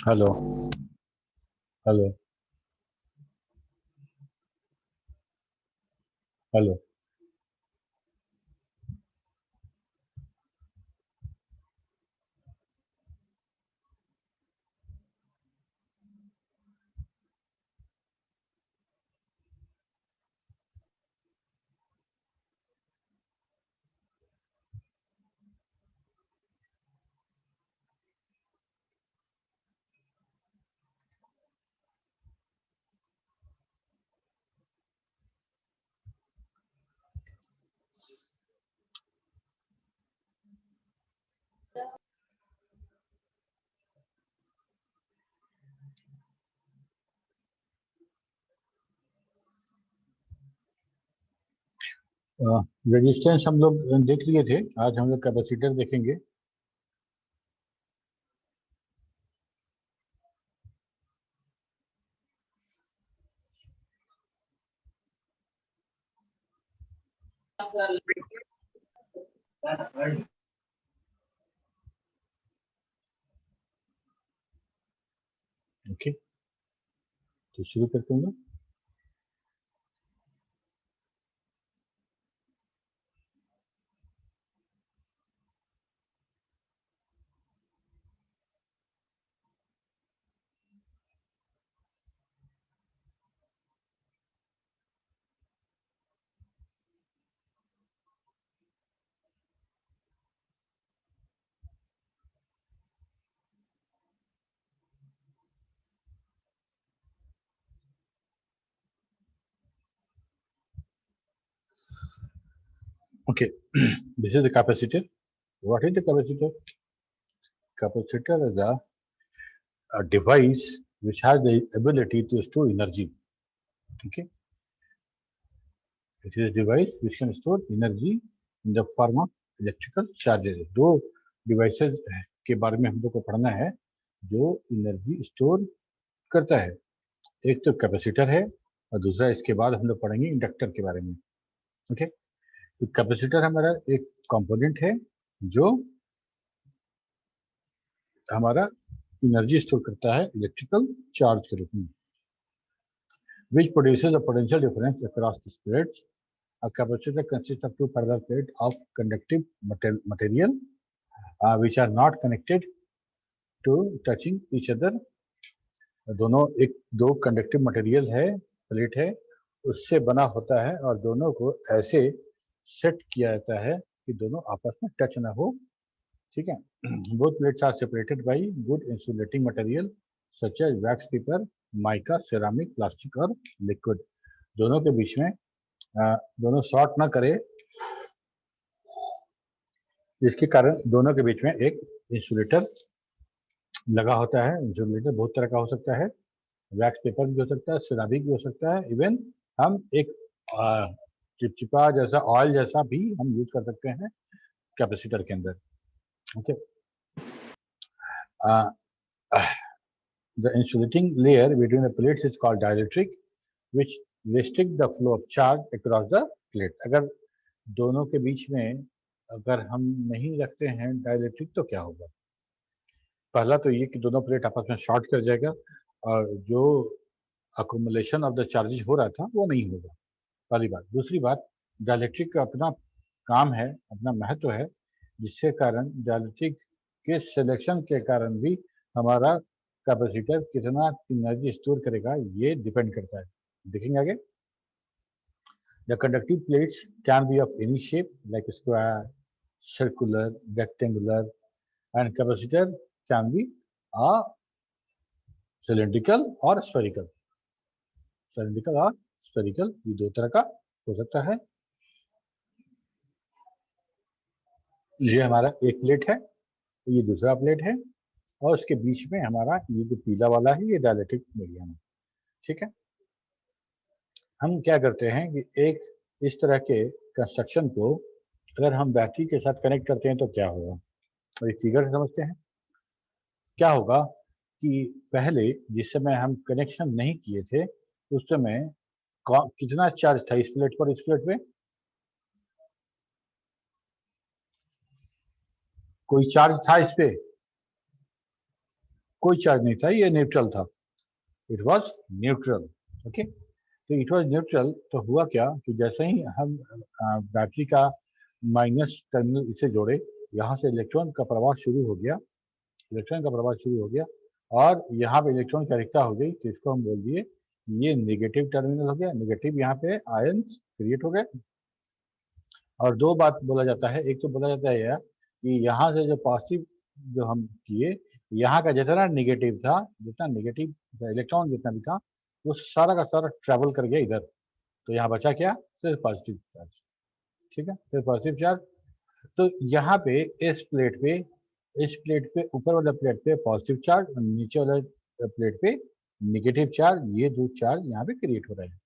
Hello. Hello. Hello. Resistance हम लोग देख लिए थे। आज हम लोग कैपेसिटर देखेंगे। ओके, तो शुरू करते हैं। Okay, this is the capacitor. What is the capacitor? Capacitor is a device which has the ability to store energy. Okay, it is a device which can store energy in the form of electrical charges. दो devices के बारे में हम लोग को पढ़ना है जो एनर्जी स्टोर करता है। एक तो कैपेसिटर है और दूसरा इसके बाद हम लोग पढ़ेंगे इंडक्टर के बारे में। ओके, तो कैपेसिटर हमारा एक कंपोनेंट है जो हमारा एनर्जी स्टोर करता है इलेक्ट्रिकल चार्ज के रूप में, which produces a potential difference across the plates. A capacitor consists of two parallel plates of conductive material which are not connected to touching each other. दोनों एक दो कंडक्टिव मटेरियल है, plate है, उससे बना होता है और दोनों को ऐसे सेट किया जाता है कि दोनों आपस में टच ना हो। ठीक है, both plates are separated by good insulating material such as wax paper, mica, ceramic, plastic और liquid. दोनों के बीच में दोनों शॉर्ट ना करे, जिसके कारण दोनों के बीच में एक इंसुलेटर लगा होता है। इंसुलेटर बहुत तरह का हो सकता है, वैक्स पेपर भी हो सकता है, सिरामिक भी हो सकता है, इवन हम एक चिपचिपा जैसा ऑयल जैसा भी हम यूज कर सकते हैं कैपेसिटर के अंदर। Okay, the insulating layer between the plates is called dielectric, which restrict the flow of charge across the plate. अगर दोनों के बीच में अगर हम नहीं रखते हैं डाइलेक्ट्रिक तो क्या होगा? पहला तो ये कि दोनों प्लेट आपस में शॉर्ट कर जाएगा और जो अकोमुलेशन ऑफ द चार्जेस हो रहा था वो नहीं होगा, पहली बात। दूसरी बात, डाइलेक्ट्रिक का अपना काम है, अपना महत्व है, जिसके कारण डाइलेक्ट्रिक के सिलेक्शन के कारण भी हमारा कैपेसिटर कितना एनर्जी स्टोर करेगा ये डिपेंड करता है। देखेंगे आगे। The conductive plates can be of any shape like square, circular, rectangular, and capacitor can be a cylindrical or spherical. Cylindrical और spherical ये दो तरह का हो सकता है। ये हमारा एक प्लेट है, ये दूसरा प्लेट है और उसके बीच में हमारा ये जो पीला वाला है ये डायलेक्ट्रिक मीडियम है। ठीक है, हम क्या करते हैं कि एक इस तरह के कंस्ट्रक्शन को अगर हम बैटरी के साथ कनेक्ट करते हैं तो क्या होगा, और इस फिगर से समझते हैं क्या होगा कि पहले जिस समय हम कनेक्शन नहीं किए थे उस समय कितना चार्ज था इस प्लेट पर, इस प्लेट पे कोई चार्ज था इस पे? कोई चार्ज नहीं था, ये न्यूट्रल था, इट वॉज न्यूट्रल। ओके, तो इट वॉज न्यूट्रल। तो हुआ क्या कि जैसे ही हम बैटरी का माइनस टर्मिनल इसे जोड़े, यहाँ से इलेक्ट्रॉन का प्रवाह शुरू हो गया, इलेक्ट्रॉन का प्रवाह शुरू हो गया, और यहाँ पे इलेक्ट्रॉन की अधिकता हो गई, तो इसको हम बोल दिए ये नेगेटिव टर्मिनल हो गया, नेगेटिव, यहाँ पे आयंस क्रिएट हो गए। और दो बात बोला जाता है, एक तो बोला जाता है यार कि यहाँ से जो पॉजिटिव जो हम किए, यहाँ का जितना नेगेटिव था, जितना नेगेटिव इलेक्ट्रॉन जितना भी था, वो सारा का सारा ट्रेवल कर गया इधर, तो यहाँ बचा क्या, सिर्फ पॉजिटिव चार्ज। ठीक है, सिर्फ पॉजिटिव चार्ज। तो यहाँ पे इस प्लेट पे ऊपर वाले प्लेट पे पॉजिटिव चार्ज और नीचे वाले प्लेट पे नेगेटिव चार्ज, ये दो चार्ज यहाँ पे क्रिएट हो रहे हैं।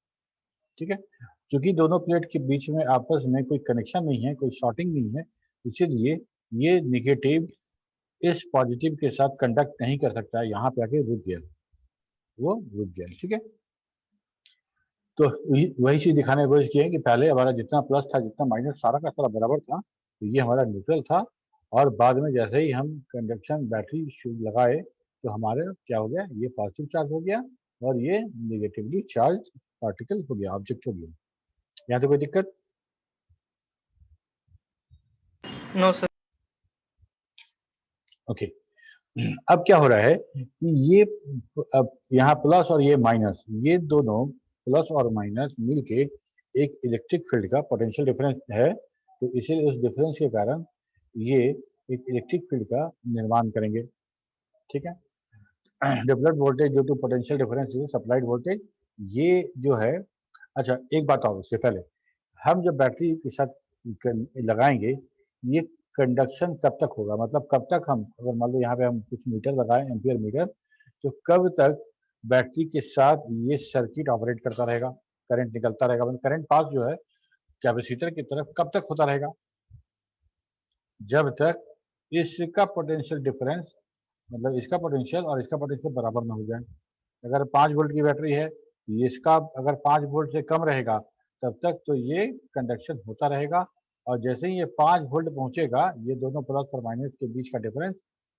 ठीक है, क्योंकि दोनों प्लेट के बीच में आपस में कोई कनेक्शन नहीं है, कोई शॉर्टिंग नहीं है, इसीलिए ये नेगेटिव इस पॉजिटिव के साथ कंडक्ट नहीं कर सकता, यहाँ पे आके रुक गया, वो रुक गया। ठीक है, तो वही चीज दिखाने की कोशिश की है कि पहले हमारा जितना प्लस था, जितना माइनस, सारा का सारा बराबर था, तो ये हमारा न्यूट्रल था। और बाद में जैसे ही हम कंडक्शन बैटरी लगाए, तो हमारे क्या हो गया, ये पॉजिटिव चार्ज हो गया और ये नेगेटिवली चार्ज पार्टिकल हो गया, ऑब्जेक्ट हो गया। यहाँ तो कोई दिक्कत? No sir. ओके, अब क्या हो रहा है कि ये अब यहाँ प्लस और ये माइनस, ये दोनों प्लस और माइनस मिलके एक इलेक्ट्रिक फील्ड का पोटेंशियल डिफरेंस है, तो इसीलिए उस डिफरेंस के कारण ये एक इलेक्ट्रिक फील्ड का निर्माण करेंगे। ठीक है, developed voltage due to potential difference supplied voltage, ये जो है। अच्छा, एक बात और, उससे पहले हम जब बैटरी के साथ लगाएंगे, ये कंडक्शन कब तक होगा, मतलब कब तक हम, अगर मान लो यहाँ पे हम कुछ मीटर लगाएं, एम्पियर मीटर, तो कब तक बैटरी के साथ ये सर्किट ऑपरेट करता रहेगा, करंट निकलता रहेगा, मतलब करंट पास जो है कैपेसिटर की तरफ कब तक होता रहेगा, जब तक इसका पोटेंशियल डिफरेंस, मतलब इसका पोटेंशियल और इसका पोटेंशियल बराबर ना हो जाए। अगर 5 वोल्ट की बैटरी है, ये इसका अगर 5 वोल्ट से कम रहेगा, तब तक तो ये कंडक्शन होता रहेगा, और जैसे ही ये 5 वोल्ट पहुंचेगा, ये दोनों प्लस और माइनस के बीच का डिफरेंस,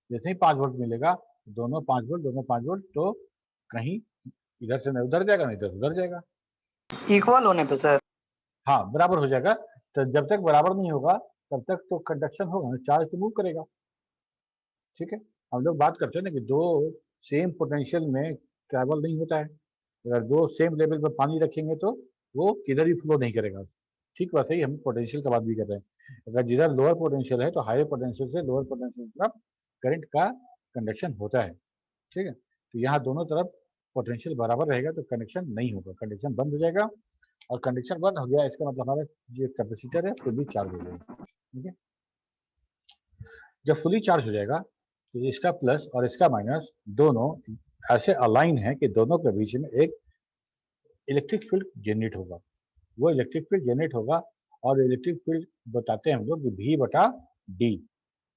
जैसे ही 5 वोल्ट मिलेगा, दोनों 5 वोल्ट, दोनों 5 वोल्ट, तो कहीं इधर से नहीं उधर जाएगा, नहीं इधर से उधर जाएगा, इक्वल होने पे सर। हाँ बराबर हो जाएगा। तो जब तक बराबर नहीं होगा, तब तक तो कंडक्शन होगा, चार्ज तो मूव करेगा। ठीक है, हम लोग बात करते हैं ना कि दो सेम पोटेंशियल में ट्रैवल नहीं होता है, अगर दो सेम लेवल पर पानी रखेंगे तो वो किधर भी फ्लो नहीं करेगा। ठीक वैसे ही हम पोटेंशियल का बात भी कर रहे हैं, अगर जिधर लोअर पोटेंशियल है, तो हायर पोटेंशियल से लोअर पोटेंशियल की तरफ करंट का कंडक्शन होता है। ठीक है, तो यहाँ दोनों तरफ पोटेंशियल बराबर रहेगा, तो कनेक्शन नहीं होगा, कंडक्शन बंद हो जाएगा, और कंडक्शन बंद हो गया, इसका मतलब हमारा जो कैपेसिटर है फुली चार्ज हो जाएगा। ठीक है, जब फुली चार्ज हो जाएगा, तो इसका प्लस और इसका माइनस दोनों ऐसे अलाइन है कि दोनों के बीच में एक इलेक्ट्रिक फील्ड जनरेट होगा। वो इलेक्ट्रिक फील्ड जनरेट होगा, और इलेक्ट्रिक फील्ड बताते हैं हम लोग कि वी बटा डी,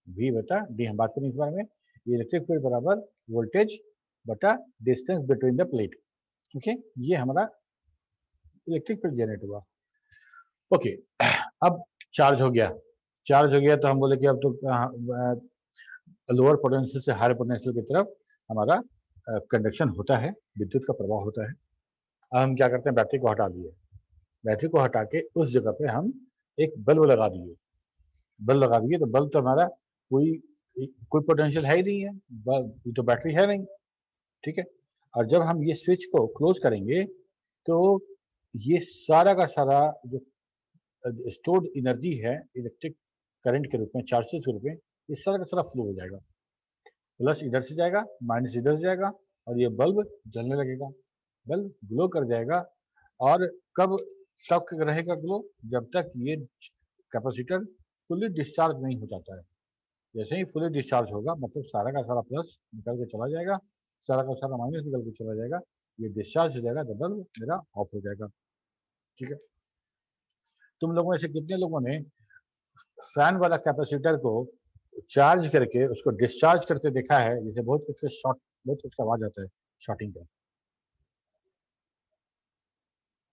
वी बटा डी हम बात करें इस बारे में। ये इलेक्ट्रिक फील्ड बराबर वोल्टेज बटा distance between the plate. Okay, ये हमारा इलेक्ट्रिक फील्ड जनरेट हुआ। ओके, अब चार्ज हो गया, चार्ज हो गया, तो हम बोले कि अब तो लोअर पोटेंशियल से हायर पोटेंशियल की तरफ हमारा कंडक्शन होता है, विद्युत का प्रवाह होता है। अब हम क्या करते हैं, बैटरी को हटा दिए, बैटरी को हटा के उस जगह पे हम एक बल्ब लगा दिए, बल्ब लगा दिए, तो बल्ब तो हमारा कोई कोई पोटेंशियल है ही नहीं है, ये तो बैटरी है नहीं। ठीक है, और जब हम ये स्विच को क्लोज करेंगे, तो ये सारा का सारा जो स्टोर्ड एनर्जी है इलेक्ट्रिक करंट के रूप में, चार्जेस के रूप में, ये सारा का सारा फ्लो हो जाएगा, प्लस इधर से जाएगा, माइनस इधर से जाएगा, और ये बल्ब जलने लगेगा, बल्ब ग्लो कर जाएगा। और कब तक रहेगा ग्लो, जब तक ये कैपेसिटर फुली डिस्चार्ज नहीं हो जाता है। जैसे ही फुली डिस्चार्ज होगा, मतलब सारा का सारा प्लस निकल के चला जाएगा, सारा का सारा माइनस निकल के चला जाएगा, ये डिस्चार्ज हो जाएगा, तो बल्ब मेरा ऑफ हो जाएगा। ठीक है, तुम लोगों में से कितने लोगों ने फैन वाला कैपेसिटर को चार्ज करके उसको डिस्चार्ज करते देखा है, जैसे बहुत कुछ शॉर्ट, बहुत कुछ का आवाज आता है शॉर्टिंग का,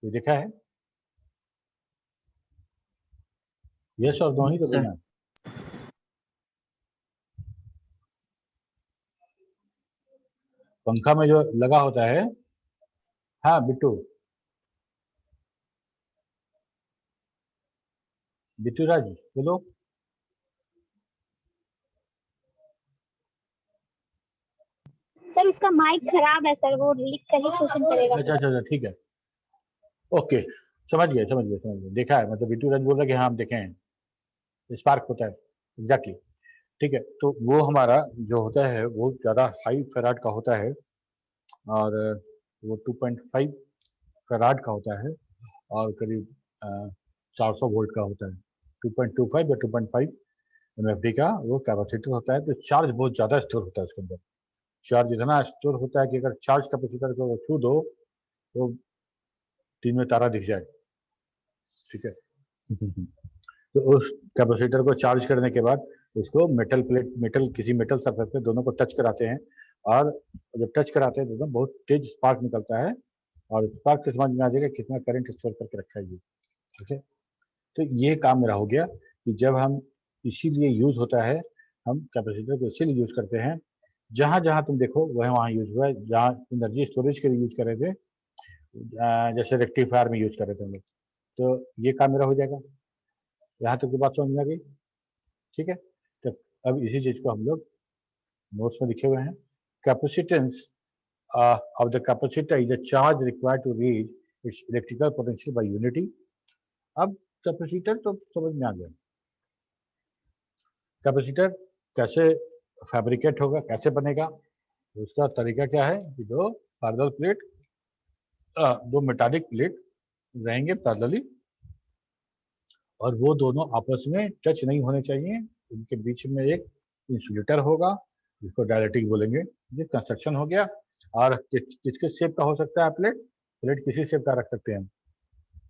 कोई देखा है? यस और नो ही तो सर। बोलना है। पंखा में जो लगा होता है, हाँ बिट्टू, बिट्टू राज बोलो। सर उसका माइक खराब है सर, वो लिख कर ही क्वेश्चन करेगा। अच्छा अच्छा अच्छा, ठीक है, ओके, समझ गए समझ गए समझ गए, देखा है, मतलब बिट्टू राज बोल रहा है कि हाँ हम देखे हैं, स्पार्क होता है, एग्जैक्टली, ठीक है। तो वो हमारा जो होता है वो ज़्यादा हाई फेराड का होता है, और वो 2.5 फेराड का होता है, और करीब 400 वोल्ट का होता है। 2.25 या 2.5 एमएफडी का वो कैपेसिटर होता है। तो चार्ज बहुत ज़्यादा स्टोर होता है उसके अंदर, चार्ज इतना स्टोर होता है कि अगर चार्ज कैपेसिटर को छू दो तो दिन में तारा दिख जाए, ठीक है। तो उस कैपेसिटर को चार्ज करने के बाद उसको मेटल प्लेट, मेटल किसी मेटल सरफेस पे दोनों को टच कराते हैं, और जब टच कराते हैं तो एकदम बहुत तेज स्पार्क निकलता है, और स्पार्क से समझ में आ जाएगा कितना करंट स्टोर करके रखा है ये, ठीक है। तो ये काम मेरा हो गया कि जब हम, इसीलिए यूज होता है, हम कैपेसिटर को इसीलिए यूज करते हैं, जहां जहां तुम देखो वह वहां यूज हुआ है, जहां एनर्जी स्टोरेज के लिए यूज कर रहे थे, जैसे रेक्टिफायर में यूज कर रहे थे हम लोग, तो ये काम मेरा हो जाएगा। यहाँ तक की बात समझ में आ गई, ठीक है। तो अब इसी चीज को हम लोग नोट्स में लिखे हुए हैं। Capacitance of the capacitor is a charge required to reach its electrical potential by unity. अब कैपेसिटर तो समझ में आ गया, कैपेसिटर कैसे फैब्रिकेट होगा, कैसे बनेगा, उसका तरीका क्या है कि दो पैरेलल प्लेट, दो मेटालिक प्लेट रहेंगे पैरेलली, और वो दोनों आपस में टच नहीं होने चाहिए, उनके बीच में एक इंसुलेटर होगा जिसको डायलेक्ट्रिक बोलेंगे। ये कंस्ट्रक्शन हो गया। और किसके शेप का हो सकता है प्लेट, प्लेट किसी शेप का रख सकते हैं,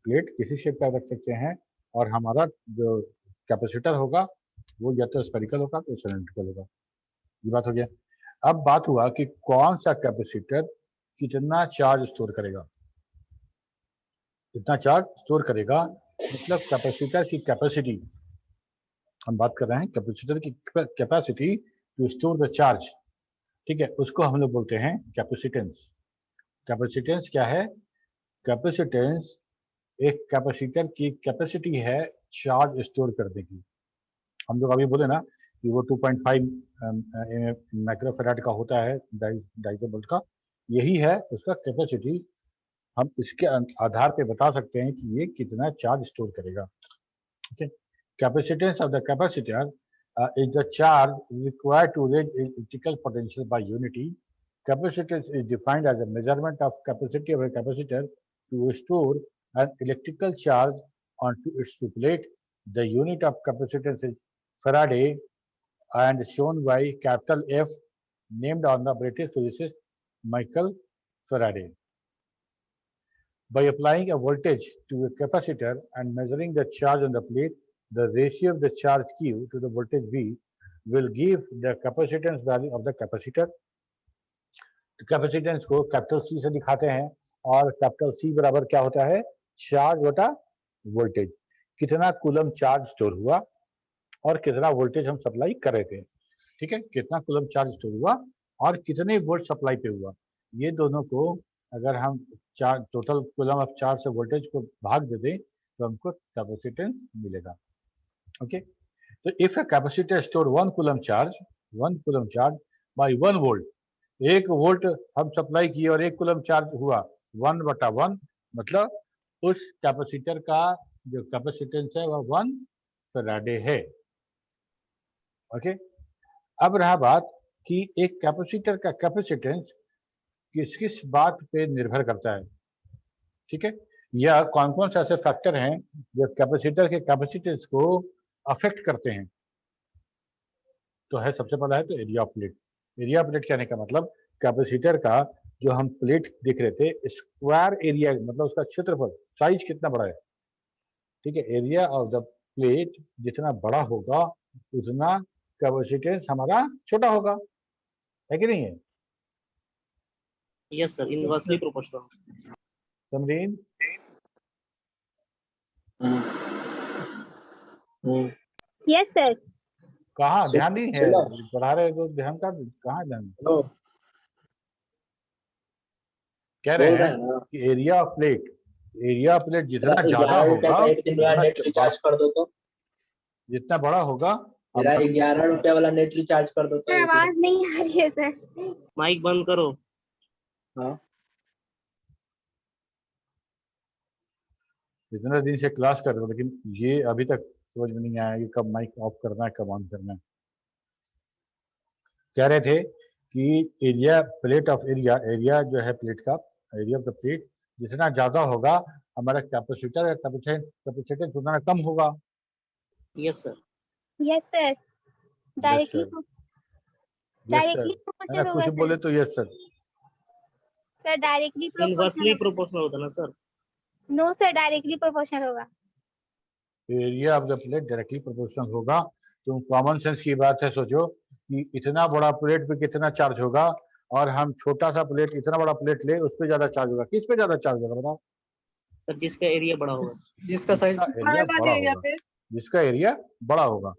प्लेट किसी शेप का रख सकते हैं, और हमारा जो कैपेसिटर होगा वो या तो स्फेरिकल होगा तो सिलेंड्रिकल होगा। ये बात हो गया। अब बात हुआ कि कौन सा कैपेसिटर कितना चार्ज स्टोर करेगा, कितना चार्ज स्टोर करेगा, मतलब कैपेसिटर की कैपेसिटी, हम बात कर रहे हैं कैपेसिटर की capacity to store the charge, ठीक है, उसको हम लोग बोलते हैं कैपेसिटेंस। कैपेसिटेंस क्या है, कैपेसिटेंस एक कैपेसिटर की कैपेसिटी है चार्ज स्टोर करने की। हम लोग अभी बोले ना कि वो 2.5 माइक्रोफेराड का होता है, डाइजो वोल्ट का, यही है उसका कैपेसिटी। हम इसके आधार पे बता सकते हैं कि ये कितना चार्ज स्टोर करेगा, ठीक है। Capacitance of the capacitor is the charge required to reach electrical potential by unity. Capacitance is defined as a measurement of capacity of a capacitor to store an electrical charge onto its plate. The unit of capacitance is Faraday and shown by capital F, named on the British physicist Michael Faraday. By applying a voltage to a capacitor and measuring the charge on the plate, the ratio of the charge Q to the voltage V will give the capacitance value of the capacitor. Capacitance को capital C से दिखाते हैं, और capital C बराबर क्या होता है, charge बटा वोल्टेज, कितना कूलम चार्ज स्टोर हुआ और कितना वोल्टेज हम सप्लाई कर रहे थे, ठीक है, कितना कूलम चार्ज स्टोर हुआ और कितने वोल्ट सप्लाई पे हुआ, ये दोनों को अगर हम charge, total coulomb of charge से वोल्टेज को भाग दे दें तो हमको कैपेसिटेंस मिलेगा, ओके। तो if a capacitor store 1 coulomb charge by 1 volt, 1 volt हम सप्लाई किए और 1 कूलम चार्ज हुआ, 1/1, मतलब उस कैपेसिटर का जो कैपेसिटेंस है वह 1 फैराडे है, ओके। अब रहा बात कि एक कैपेसिटर का कैपेसिटेंस किस किस बात पे निर्भर करता है, ठीक है, या कौन कौन से ऐसे फैक्टर हैं जो कैपेसिटर के कैपेसिटेंस को अफेक्ट करते हैं। तो है, सबसे पहला है तो area of plate. Area of plate कहने का मतलब कैपेसिटर का जो हम प्लेट देख रहे थे, स्क्वायर एरिया मतलब उसका क्षेत्रफल, साइज कितना बड़ा है, ठीक है, एरिया ऑफ द प्लेट जितना बड़ा होगा उतना कैपेसिटेंस हमारा छोटा होगा, है कि नहीं है? Yes, sir. Inversely proportional. Samreen, yes sir. कहाँ ध्यान नहीं है, पढ़ा रहे तो ध्यान का कहाँ ध्यान, हेलो कह रहे बोल रहे हैं हैं ना कि एरिया ऑफ प्लेट जितना ज्यादा 11 रुपया होगा का एक दिन वाला उतना नेट रिचार्ज कर दो तो जितना बड़ा होगा मेरा हमारा 11 रुपया वाला नेट रिचार्ज कर दो तो सर एक दिन। आवाज नहीं आ रही है सर। माइक बंद करो। हाँ इतना दिन से क्लास कर रहे हो लेकिन ये अभी तक समझ में नहीं आया कि कब माइक ऑफ करना है कब ऑन करना है। कह रहे थे कि एरिया जो है प्लेट का, एरिया ऑफ द प्लेट जितना ज्यादा होगा हमारा कैपेसिटेंस उतना कम होगा। Yes sir. Yes sir, directly yes directly sir, है प्रोपोर्शनल ना, होगा कुछ सर। बोले तो yes sir. Sir directly inversely proportional. Proportional होता ना sir. No sir, directly proportional होगा। Area of the plate directly proportional होगा। तुम कॉमन सेंस की बात है, सोचो कि इतना बड़ा प्लेट पे कितना चार्ज होगा और हम छोटा सा प्लेट इतना बड़ा प्लेट ले उस पे ज्यादा चार्ज होगा। किस पे ज्यादा चार्ज होगा बताओ? सर जिसका एरिया बड़ा होगा। जिसका साइज जिसका एरिया बड़ा होगा। जिसका एरिया बड़ा होगा।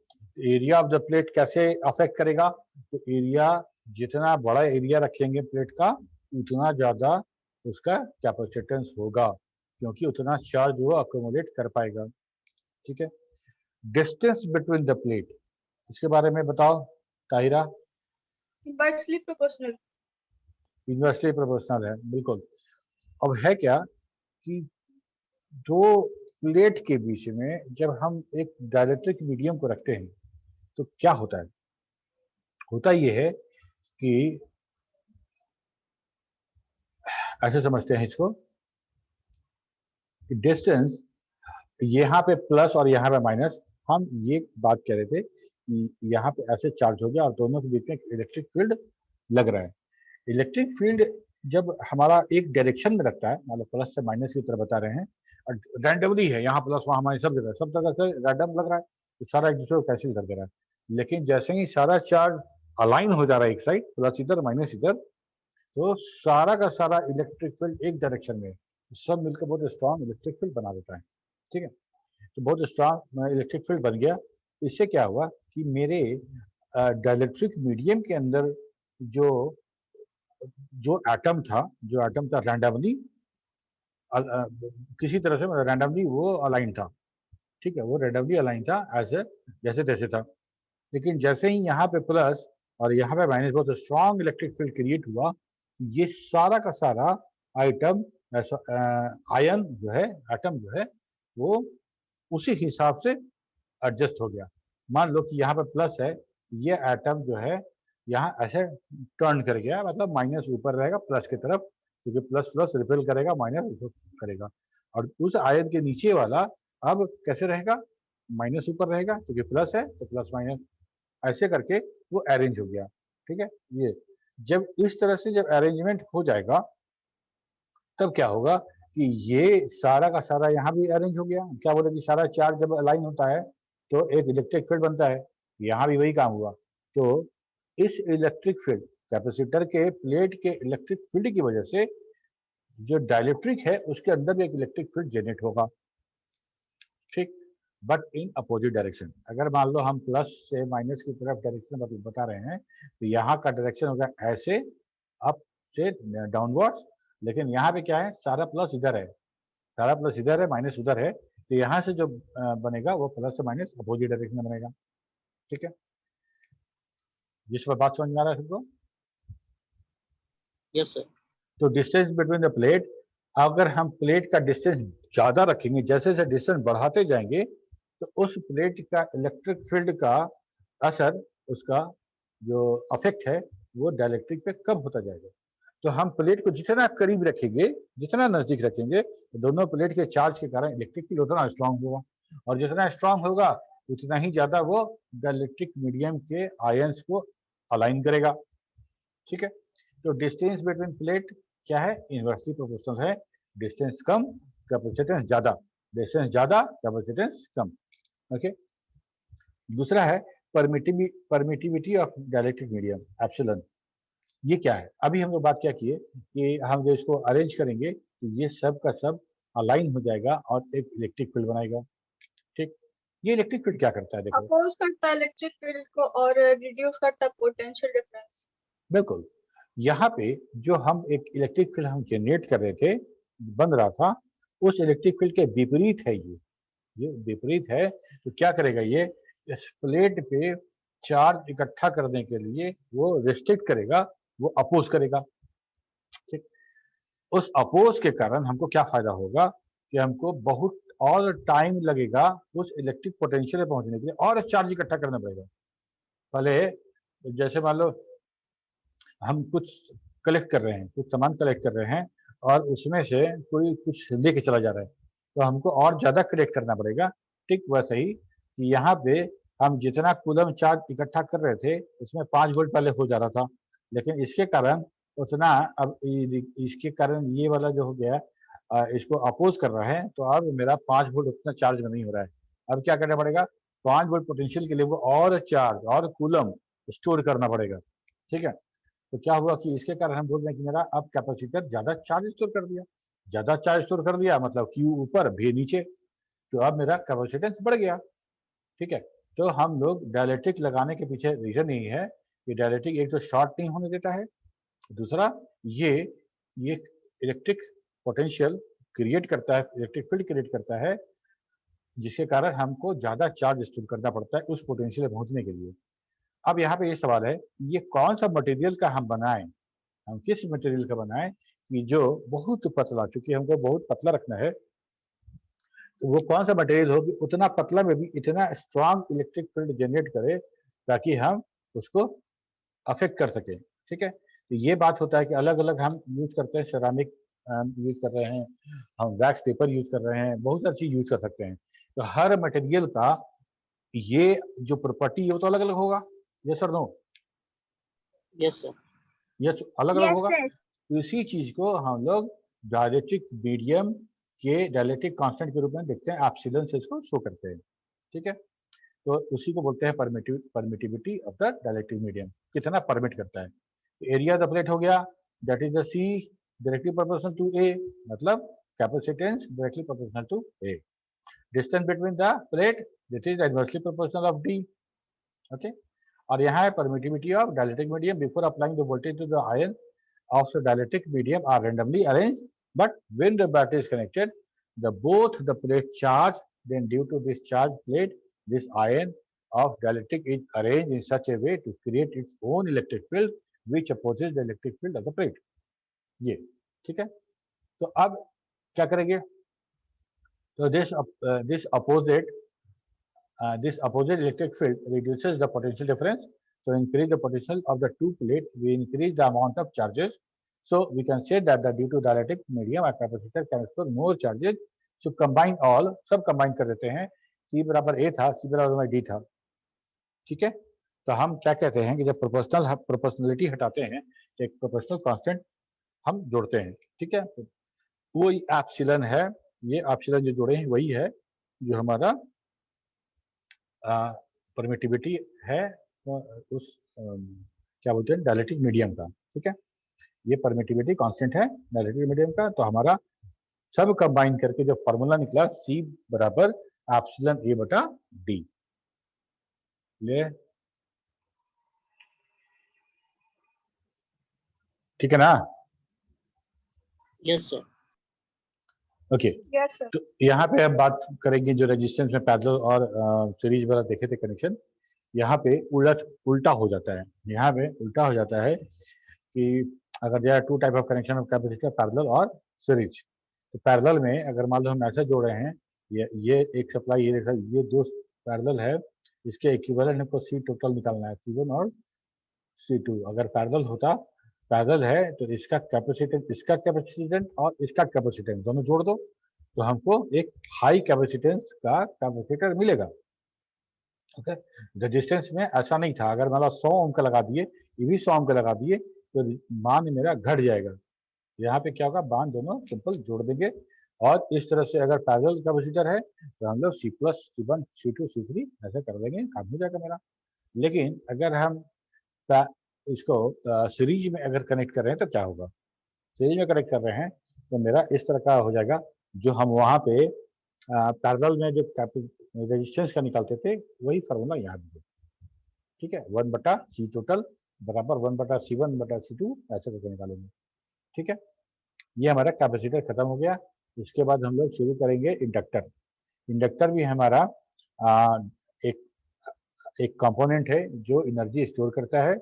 एरिया ऑफ द प्लेट कैसे अफेक्ट करेगा? तो एरिया जितना बड़ा एरिया रखेंगे प्लेट का उतना ज्यादा उसका कैपेसिटेंस होगा, क्योंकि उतना चार्ज वो अकोमोडेट कर पाएगा। ठीक है। डिस्टेंस बिटवीन द प्लेट, इसके बारे में बताओ Tahira. Inversely proportional. Inversely proportional है, बिल्कुल। अब है क्या कि दो प्लेट के बीच में जब हम एक डाइलेक्ट्रिक मीडियम को रखते हैं तो क्या होता है? होता ये है कि ऐसे समझते हैं इसको कि डिस्टेंस यहाँ पे प्लस और यहाँ पे माइनस, हम ये बात कह रहे थे कि यहाँ पे ऐसे चार्ज हो गया और दोनों के बीच में इलेक्ट्रिक फील्ड लग रहा है। इलेक्ट्रिक फील्ड जब हमारा एक डायरेक्शन में लगता है, मतलब प्लस से माइनस की तरफ बता रहे हैं, और रैंडमली है, यहाँ प्लस वहाँ माइनस, सब जगह से रैंडम लग रहा है, तो सारा एक दूसरे को कैंसिल कर दे रहा है। लेकिन जैसे ही सारा चार्ज अलाइन हो जा रहा है एक साइड, प्लस इधर माइनस इधर, तो सारा का सारा इलेक्ट्रिक फील्ड एक डायरेक्शन में सब मिलकर बहुत स्ट्रांग इलेक्ट्रिक फील्ड बना देता है। ठीक है, तो बहुत स्ट्रांग इलेक्ट्रिक फील्ड बन गया। इससे क्या हुआ कि मेरे डाइलेक्ट्रिक मीडियम के अंदर जो एटम था रैंडमली किसी तरह से रैंडमली वो अलाइन था। ठीक है, वो रैंडमली अलाइन था ऐसे जैसे तैसे था। लेकिन जैसे ही यहाँ पे प्लस और यहाँ पे माइनस बहुत स्ट्रांग इलेक्ट्रिक फील्ड क्रिएट हुआ, ये सारा का सारा आइटम आयन जो है, एटम जो है, वो उसी हिसाब से एडजस्ट हो गया। मान लो कि यहाँ पे प्लस है, ये एटम जो है यहाँ ऐसे टर्न कर गया, मतलब माइनस ऊपर रहेगा प्लस की तरफ, क्योंकि प्लस प्लस रिपेल करेगा, माइनस ऊपर करेगा। और उस आयन के नीचे वाला अब कैसे रहेगा? माइनस ऊपर रहेगा, क्योंकि प्लस है तो प्लस माइनस, ऐसे करके वो अरेंज हो गया। ठीक है, ये जब इस तरह से जब अरेंजमेंट हो जाएगा तब क्या होगा कि ये सारा का सारा यहाँ भी अरेंज हो गया। क्या बोले कि सारा चार्ज जब अलाइन होता है तो एक इलेक्ट्रिक फील्ड बनता है, यहाँ भी वही काम हुआ। तो इस इलेक्ट्रिक फील्ड, कैपेसिटर के प्लेट के इलेक्ट्रिक फील्ड की वजह से जो डाइलेक्ट्रिक है उसके अंदर भी एक इलेक्ट्रिक फील्ड जनरेट होगा। ठीक, बट इन अपोजिट डायरेक्शन। अगर मान लो हम प्लस से माइनस की तरफ डायरेक्शन मतलब बता रहे हैं, तो यहाँ का डायरेक्शन होगा ऐसे अप से डाउनवर्ड्स, लेकिन यहाँ पे क्या है, सारा प्लस इधर है, सारा प्लस इधर है, माइनस उधर है, तो यहाँ से जो बनेगा वो प्लस से माइनस अपोजिट डायरेक्शन में बनेगा। ठीक है, जिस पर बात समझ में आ रहा है सबको? Yes sir. तो डिस्टेंस बिटवीन द प्लेट, अगर हम प्लेट का डिस्टेंस ज्यादा रखेंगे, जैसे जैसे डिस्टेंस बढ़ाते जाएंगे, तो उस प्लेट का इलेक्ट्रिक फील्ड का असर, उसका जो अफेक्ट है, वो डाइलेक्ट्रिक पे कम होता जाएगा। तो हम प्लेट को जितना करीब रखेंगे, जितना नजदीक रखेंगे, तो दोनों प्लेट के चार्ज के कारण इलेक्ट्रिक फील्ड उतना स्ट्रांग होगा, और जितना स्ट्रांग होगा उतना ही ज्यादा वो डाइलेक्ट्रिक मीडियम के आयंस को अलाइन करेगा। ठीक है, तो डिस्टेंस बिटवीन प्लेट क्या है? इनवर्सली प्रोपोर्शनल है। डिस्टेंस कम, कैपेसिटेंस ज्यादा, डिस्टेंस ज्यादा, कैपेसिटेंस कम। ओके, दूसरा है permittivity of dielectric medium, epsilon. ये क्या है? अभी हम लोग बात क्या किए कि हम जो इसको अरेंज करेंगे तो ये सब का सब अलाइन हो जाएगा और एक इलेक्ट्रिक फील्ड बनाएगा। ठीक, ये इलेक्ट्रिक फील्ड क्या करता है? देखो, अपोज करता है इलेक्ट्रिक फील्ड को और रिड्यूस करता है पोटेंशियल डिफरेंस। बिल्कुल, यहाँ पे जो हम एक इलेक्ट्रिक फील्ड हम जनरेट कर रहे थे, बन रहा था, उस इलेक्ट्रिक फील्ड के विपरीत है ये विपरीत है। तो क्या करेगा ये, इस प्लेट पे चार्ज इकट्ठा करने के लिए वो रिस्ट्रिक्ट करेगा, वो अपोज करेगा। ठीक, उस अपोज के कारण हमको क्या फायदा होगा कि हमको बहुत और टाइम लगेगा उस इलेक्ट्रिक पोटेंशियल पे पहुंचने के लिए, और चार्ज इकट्ठा करना पड़ेगा। पहले जैसे मान लो हम कुछ कलेक्ट कर रहे हैं, कुछ सामान कलेक्ट कर रहे हैं, और उसमें से कोई कुछ लेके चला जा रहा है, तो हमको और ज़्यादा कलेक्ट करना पड़ेगा। ठीक वैसे ही कि यहाँ पे हम जितना कूलम चार्ज इकट्ठा कर रहे थे उसमें 5 वोल्ट पहले हो जा रहा था, लेकिन इसके कारण उतना अब इसके कारण ये वाला जो हो गया इसको अपोज कर रहा है, तो अब मेरा 5 वोल्ट उतना चार्ज में नहीं हो रहा है। अब क्या करना पड़ेगा, 5 वोल्ट पोटेंशियल के लिए वो और चार्ज और कूलम स्टोर करना पड़ेगा। ठीक है, तो क्या हुआ कि इसके कारण हम बोल रहे हैं कि मेरा अब कैपेसिटर ज़्यादा चार्ज स्टोर कर दिया, ज़्यादा चार्ज स्टोर कर दिया मतलब Q ऊपर V नीचे, तो अब मेरा कैपेसिटेंस बढ़ गया। ठीक है, तो हम लोग डायलेक्ट्रिक लगाने के पीछे रीजन यही है कि डायलेक्ट्रिक एक तो शॉर्ट नहीं होने देता है, दूसरा ये इलेक्ट्रिक पोटेंशियल क्रिएट करता है, इलेक्ट्रिक फील्ड क्रिएट करता है, जिसके कारण हमको ज़्यादा चार्ज स्टोर करना पड़ता है उस पोटेंशियल पे पहुंचने के लिए। अब यहाँ पे ये सवाल है, ये कौन सा मटेरियल का हम बनाएं, हम किस मटेरियल का बनाएं कि जो बहुत पतला, चूंकि हमको बहुत पतला रखना है, तो वो कौन सा मटेरियल हो कि उतना पतला में भी इतना स्ट्रांग इलेक्ट्रिक फील्ड जनरेट करे ताकि हम उसको अफेक्ट कर सकें। ठीक है, तो ये बात होता है कि अलग अलग हम यूज करते हैं, सेरामिक यूज कर रहे हैं, हम वैक्स पेपर यूज कर रहे हैं, बहुत सारी चीज यूज कर सकते हैं। तो हर मटेरियल का ये जो प्रॉपर्टी है वो तो अलग अलग होगा। ये सर नो, यस सर। ये अलग अलग यस होगा। सर। तो इसी चीज को हम लोग डायलेक्ट्रिक मीडियम के डायलेक्ट्रिक कांस्टेंट के रूप में देखते हैं, एप्सिलॉन से इसको शो करते हैं। ठीक है, तो उसी को बोलते हैं permittivity of the dielectric medium, कितना परमिट करता है। एरिया ऑफ द प्लेट हो गया, that is the C directly proportional to A, मतलब capacitance directly proportional to A. Distance between the plate, that is inversely proportional of D. Okay, और यहाँ है permittivity of dielectric medium before applying the voltage to the ion of the dielectric medium are randomly arranged, but when the battery is connected, both the plate charge, then due to this charge plate, this ion of dielectric is arranged in such a way to create its own electric field, which opposes the electric field of the plate. ये ठीक है, तो अब क्या करेंगे, तो this opposite electric field reduces the potential difference. So increase the potential of the two plates, we increase the amount of charges. So we can say that due to dielectric medium, a capacitor can store more charges. So combine all, सब combine कर देते हैं, C बराबर A था, C बराबर D था। ठीक है, तो हम क्या कहते हैं कि जब प्रोपोर्शनलिटी हटाते हैं तो एक प्रोपोर्शनल कांस्टेंट हम जोड़ते हैं। ठीक है, तो वो एप्सिलॉन है, ये एप्सिलॉन जो जोड़े हैं वही है जो हमारा परमिटिविटी है उस क्या बोलते हैं डायलेक्ट्रिक मीडियम का। ठीक है, ये परमिटिविटी कांस्टेंट है डायलेक्ट्रिक मीडियम का। तो हमारा सब कंबाइन करके जो फॉर्मूला निकला, C बराबर एप्सिलॉन A बटा D। ले ठीक है ना? Yes sir. Okay, Yes, sir. तो यहाँ पे हम बात करेंगे जो रेजिस्टेंस में पैरेलल और सीरीज वाला देखे थे कनेक्शन, यहाँ पे उल्टा हो जाता है। यहाँ पे उल्टा हो जाता है कि अगर there are two type of connection of capacitor, parallel और सीरीज। तो पैरेलल में अगर मान लो हम ऐसा जोड़े हैं, ये एक सप्लाई, ये दो पैरेलल है, इसके इक्विवेलेंट हमको C टोटल निकालना है, C1 और C2। अगर पैरेलल होता, पैरेलल है तो इसका कैपेसिटेंस और इसका कैपेसिटेंस दोनों जोड़ दो तो हमको एक हाई कैपेसिटेंस का कैपेसिटर मिलेगा। ओके, रेजिस्टेंस में ऐसा नहीं था, अगर मतलब 100 ओम का लगा दिए, ये भी 100 ओम का लगा दिए तो मान मेरा घट जाएगा। यहाँ पे क्या होगा, मान दोनों सिंपल जोड़ देंगे, और इस तरह से अगर पैरेलल कैपेसिटर है तो हम लोग C+, C1, C2, C3 ऐसे कर देंगे, काम हो जाएगा मेरा। लेकिन अगर हम इसको सीरीज में अगर कनेक्ट कर रहे हैं तो क्या होगा, सीरीज में कनेक्ट कर रहे हैं तो मेरा इस तरह का हो जाएगा, जो हम वहाँ पे पैरेलल में जो रेजिस्टेंस का निकालते थे वही फार्मूला यहाँ भी है। ठीक है, 1/C टोटल बराबर 1/C1/C2 ऐसे करके निकालेंगे। ठीक है, ये हमारा कैपेसिटर खत्म हो गया। उसके बाद हम लोग शुरू करेंगे इंडक्टर। इंडक्टर भी हमारा आ, एक एक कंपोनेंट है जो एनर्जी स्टोर करता है।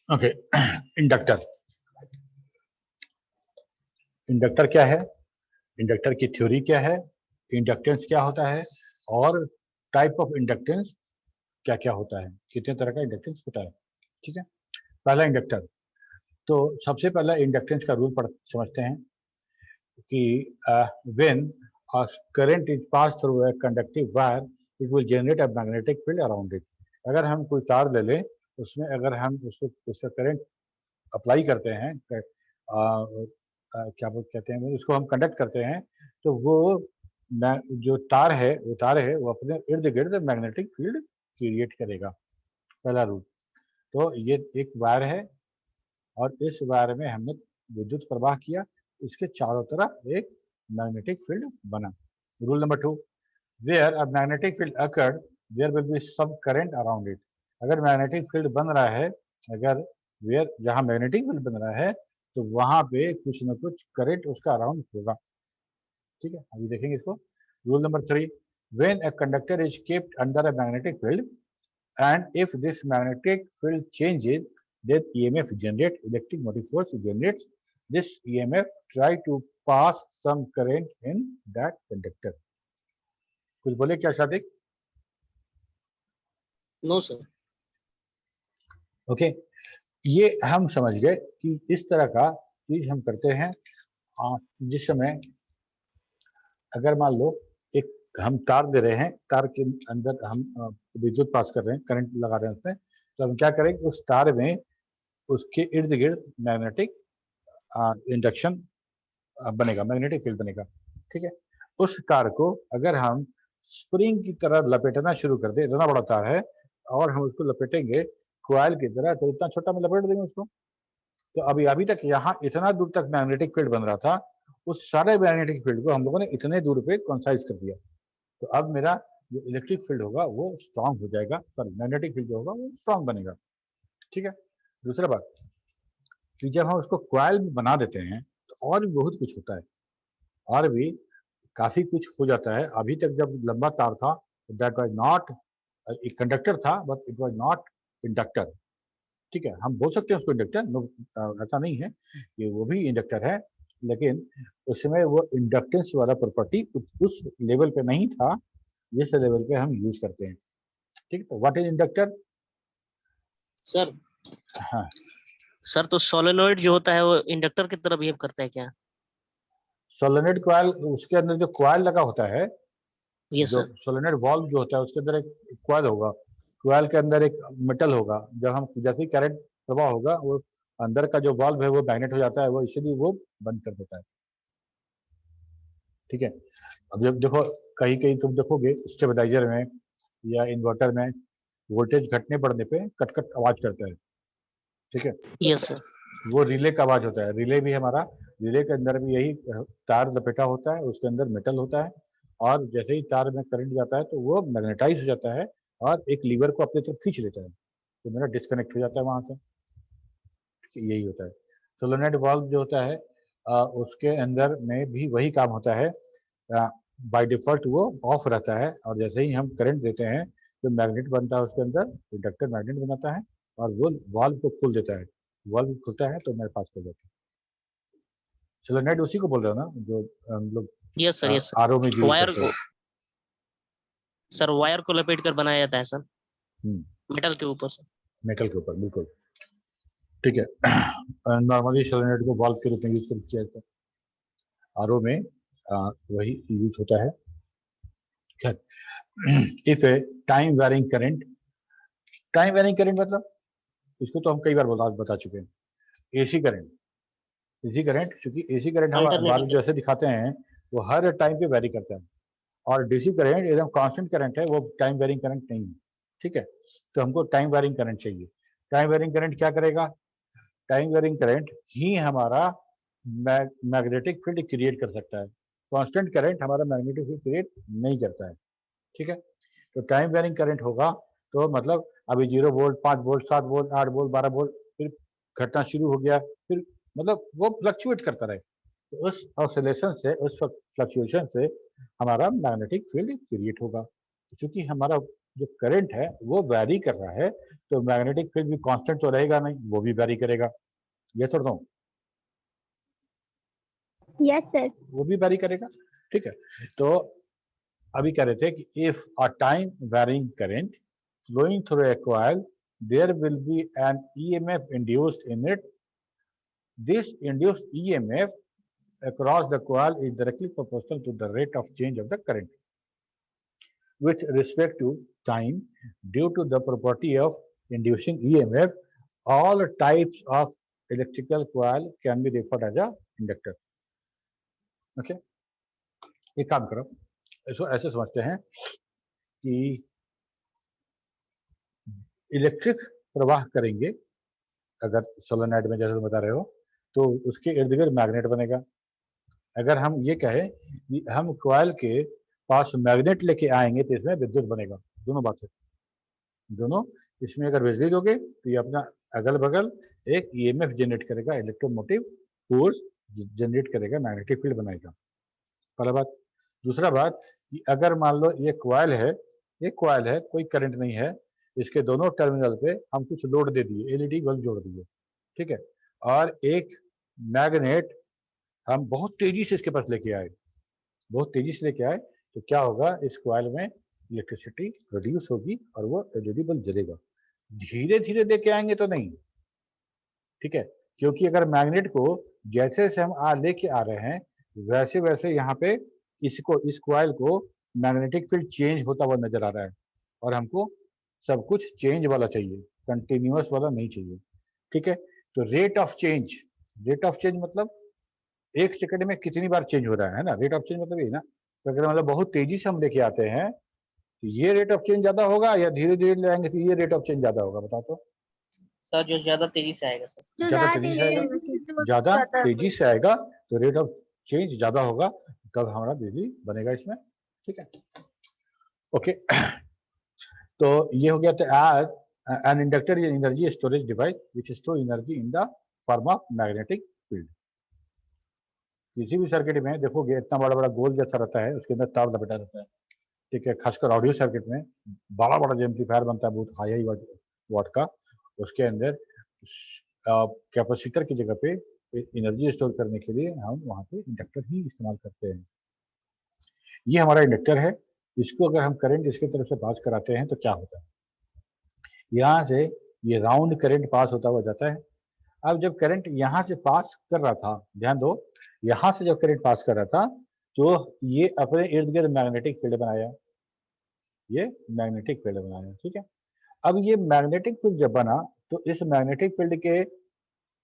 Okay, inductor. इंडक्टर क्या है, इंडक्टर की थ्योरी क्या है, इंडक्टेंस क्या होता है, और टाइप ऑफ इंडक्टेंस क्या क्या होता है, कितने तरह का इंडक्टेंस होता है। ठीक है, पहला इंडक्टर। तो सबसे पहला इंडक्टेंस का रूल समझते हैं कि when a current is passed through a conductive wire it will generate a magnetic field around it। अगर हम कोई तार ले लें, उसमें अगर हम उस पर करंट अप्लाई करते हैं, क्या कहते हैं उसको, हम कंडक्ट करते हैं, तो वो जो तार है वो अपने इर्द गिर्द मैग्नेटिक फील्ड क्रिएट करेगा। पहला रूल। तो ये एक वायर है और इस वायर में हमने विद्युत प्रवाह किया, इसके चारों तरफ एक मैग्नेटिक फील्ड बना। Rule number 2, where a magnetic field occurred there will be some current around it. अगर मैग्नेटिक फील्ड बन रहा है, अगर वेयर जहां मैग्नेटिक फील्ड बन रहा है तो वहां पे कुछ ना कुछ करंट उसका अराउंड होगा। ठीक है, अभी देखेंगे इसको। Rule number 3, when a conductor is kept under a magnetic field and if this magnetic field changes, then EMF generate electric motive force generates this EMF try to pass some current in that conductor। कुछ बोले क्या शादिक? No sir. Okay, ये हम समझ गए कि इस तरह का चीज हम करते हैं। जिस समय अगर मान लो एक हम तार दे रहे हैं, तार के अंदर हम विद्युत पास कर रहे हैं, करंट लगा रहे हैं उसमें, तो हम क्या करेंगे, उस तार में उसके इर्द गिर्द मैग्नेटिक इंडक्शन बनेगा, मैग्नेटिक फील्ड बनेगा। ठीक है, उस तार को अगर हम स्प्रिंग की तरह लपेटना शुरू कर दे, इतना बड़ा तार है और हम उसको लपेटेंगे कोयल की तरह, तो इतना छोटा में लपेट देंगे उसको। तो अभी तक यहाँ इतना दूर तक मैग्नेटिक फील्ड बन रहा था, उस सारे मैग्नेटिक फील्ड को हम लोगों ने इतने दूर पे कंसाइज कर दिया। तो अब मेरा जो इलेक्ट्रिक फील्ड होगा वो स्ट्रांग हो जाएगा, सॉरी मैग्नेटिक फील्ड जो होगा वो स्ट्रांग बनेगा। ठीक है, दूसरा बात कि जब हम उसको कॉइल में बना देते हैं तो और भी बहुत कुछ होता है, और भी काफी कुछ हो जाता है। अभी तक जब लंबा तार था, दैट वाज नॉट एक कंडक्टर था, but it was not inductor. ठीक है, हम बोल सकते हैं उसको इंडक्टर, ऐसा नहीं है कि वो भी इंडक्टर है, लेकिन उसमें वो इंडक्टेंस वाला प्रॉपर्टी उस लेवल पे नहीं था जिस लेवल पे हम यूज करते हैं। ठीक है, तो व्हाट इज इंडक्टर? सर हाँ, सर तो सोलेनोइड जो होता है वो इंडक्टर की तरह बिहेव करता है क्या? सोलेनोइड कॉइल, उसके अंदर जो कॉइल लगा होता है, यस जो सर। सोलेनोइड वाल्व जो होता है उसके अंदर एक कॉइल होगा, कॉइल के अंदर एक मेटल होगा। जब हम जैसे ही करंट प्रवाह होगा, वो अंदर का जो वाल्व है वो मैग्नेट हो जाता है, वो इसीलिए वो बंद कर देता है। ठीक है, अब जब देखो कहीं कहीं तुम देखोगे स्टेबलाइजर में या इन्वर्टर में वोल्टेज घटने बढ़ने पे कट कट आवाज करता है। ठीक है, यस सर। वो रिले का आवाज होता है। रिले भी हमारा, रिले के अंदर भी यही तार लपेटा होता है, उसके अंदर मेटल होता है, और जैसे ही तार में करंट जाता है तो वो मैग्नेटाइज हो जाता है और एक लीवर को अपनी तरफ खींच लेता है, तो मेरा डिस्कनेक्ट हो जाता है वहां से। यही होता है। सोलेनोइड वाल्व जो होता है उसके अंदर में भी वही काम होता है। बाय डिफॉल्ट वो ऑफ रहता है, और जैसे ही हम करंट देते हैं तो मैग्नेट बनता है उसके अंदर, इंडक्टर मैग्नेट बनाता है और वो वाल्व को खोल देता है। वाल्व खुलता है तो मेरे पास हो जाता है। सोलेनोइड उसी को बोल रहे हो ना जो हम लोग yes sir, yes sir. RO में यूज वायर करते को हैं। सर, वायर को लपेट कर बनाया जाता है सर, मेटल के ऊपर सर। मेटल के ऊपर, बिल्कुल ठीक है। नॉर्मली सोलेनोइड को वाल्व के रूप में यूज किया जाता है, आरओ में वही यूज होता है। If a time varying current, time varying current मतलब इसको तो हम कई बार बता चुके हैं। एसी करंट, एसी करंट, क्योंकि एसी करंट हम बार Alternating जैसे दिखाते हैं वो हर टाइम पे वेरी करता है, और डीसी करंट एकदम कांस्टेंट करंट है, वो टाइम वेरिंग करंट नहीं है। ठीक है, तो हमको टाइम वेरिंग करंट चाहिए। टाइम वेरिंग करंट क्या करेगा? टाइम वेरिंग करंट ही हमारा मैग्नेटिक फील्ड क्रिएट कर सकता है। कांस्टेंट करंट हमारा मैग्नेटिक फील्ड क्रिएट नहीं करता है। ठीक है, तो टाइम वेरिंग करंट होगा तो मतलब अभी 0 volt, 5 volt, 7 volt, 8 volt, 12 volt, फिर घटना शुरू हो गया, फिर मतलब वो फ्लक्चुएट करता रहे। तो उस ऑसिलेशन से, उस फ्लक्चुएशन से हमारा मैग्नेटिक फील्ड क्रिएट होगा। क्योंकि हमारा जो करंट है वो वैरी कर रहा है, तो मैग्नेटिक फील्ड भी कांस्टेंट तो रहेगा नहीं, वो भी वैरी करेगा। ये तो नो, यस सर। वो भी वैरी करेगा। ठीक है, तो अभी कह रहे थे कि if a time varying current flowing through a coil, there will be an EMF induced in it. This induced EMF across the coil is directly proportional to the rate of change of the current with respect to time. Due to the property of inducing EMF, all types of electrical coil can be referred as a inductor. Okay, एक काम करो, इसको ऐसे समझते हैं कि electric प्रवाह करेंगे अगर सोलेनोइड में, जैसे तुम बता रहे हो, तो उसके इर्द गिर्द मैग्नेट बनेगा। अगर हम ये कहें कि हम कॉइल के पास मैग्नेट लेके आएंगे तो इसमें विद्युत बनेगा। दोनों बातें, दोनों, इसमें अगर बिजली दोगे तो ये अपना अगल बगल एक ईएमएफ जनरेट करेगा, इलेक्ट्रोमोटिव फोर्स जनरेट करेगा, मैग्नेटिक फील्ड बनाएगा। पहला बात। दूसरा बात कि अगर मान लो ये कॉइल है, एक कॉइल है, कोई करंट नहीं है, इसके दोनों टर्मिनल पे हम कुछ लोड दे दिए, एलईडी बल्ब जोड़ दिए, ठीक है, और एक मैग्नेट हम बहुत तेजी से इसके पास लेके आए, बहुत तेजी से लेके आए, तो क्या होगा, इस कॉइल में इलेक्ट्रिसिटी प्रोड्यूस होगी और वो एलईडी बल्ब जलेगा। धीरे धीरे लेके आएंगे तो नहीं, ठीक है, क्योंकि अगर मैग्नेट को जैसे जैसे हम लेके आ रहे हैं वैसे वैसे यहाँ पे इसको, इस कॉइल को मैग्नेटिक फील्ड चेंज होता हुआ नजर आ रहा है, और हमको सब कुछ चेंज वाला चाहिए, कंटिन्यूअस वाला नहीं चाहिए। ठीक है, तो rate of change, rate of change मतलब एक सेकंड में कितनी बार चेंज हो रहा है ना, रेट ऑफ चेंज मतलब ये ना, तो अगर मतलब बहुत तेजी से हम लेके आते हैं तो ये रेट ऑफ चेंज ज्यादा होगा, या धीरे धीरे ले आएंगे तो ये रेट ऑफ चेंज ज्यादा होगा? बताओ तो। सर, जो ज्यादा तेजी से आएगा सर। ज्यादा तेजी से आएगा, ज्यादा तेजी से आएगा तो रेट ऑफ चेंज ज्यादा होगा, तब हमारा बिजली बनेगा इसमें। ठीक है, ओके। तो ये हो गया। तो as an inductor is energy storage device which store energy in the form of magnetic field. किसी भी सर्किट में देखोगे इतना बड़ा बड़ा गोल जैसा रहता है, उसके अंदर तार लपेटा रहता है। ठीक है, खासकर ऑडियो सर्किट में बड़ा बड़ा जो एम्पलीफायर बनता है बहुत हाई वाट का, उसके अंदर कैपेसिटर की जगह पे एनर्जी स्टोर करने के लिए हम वहाँ पे इंडक्टर ही इस्तेमाल करते हैं। ये हमारा इंडक्टर है, इसको अगर हम करंट इसके तरफ से पास कराते हैं तो क्या होता है, यहाँ से ये राउंड करंट पास होता हुआ जाता है। अब जब करंट यहाँ से पास कर रहा था, ध्यान दो, यहाँ से जब करंट पास कर रहा था तो ये अपने इर्द गिर्द मैग्नेटिक फील्ड बनाया, ये मैग्नेटिक फील्ड बनाया। ठीक है, अब ये मैग्नेटिक फील्ड जब बना तो इस मैग्नेटिक फील्ड के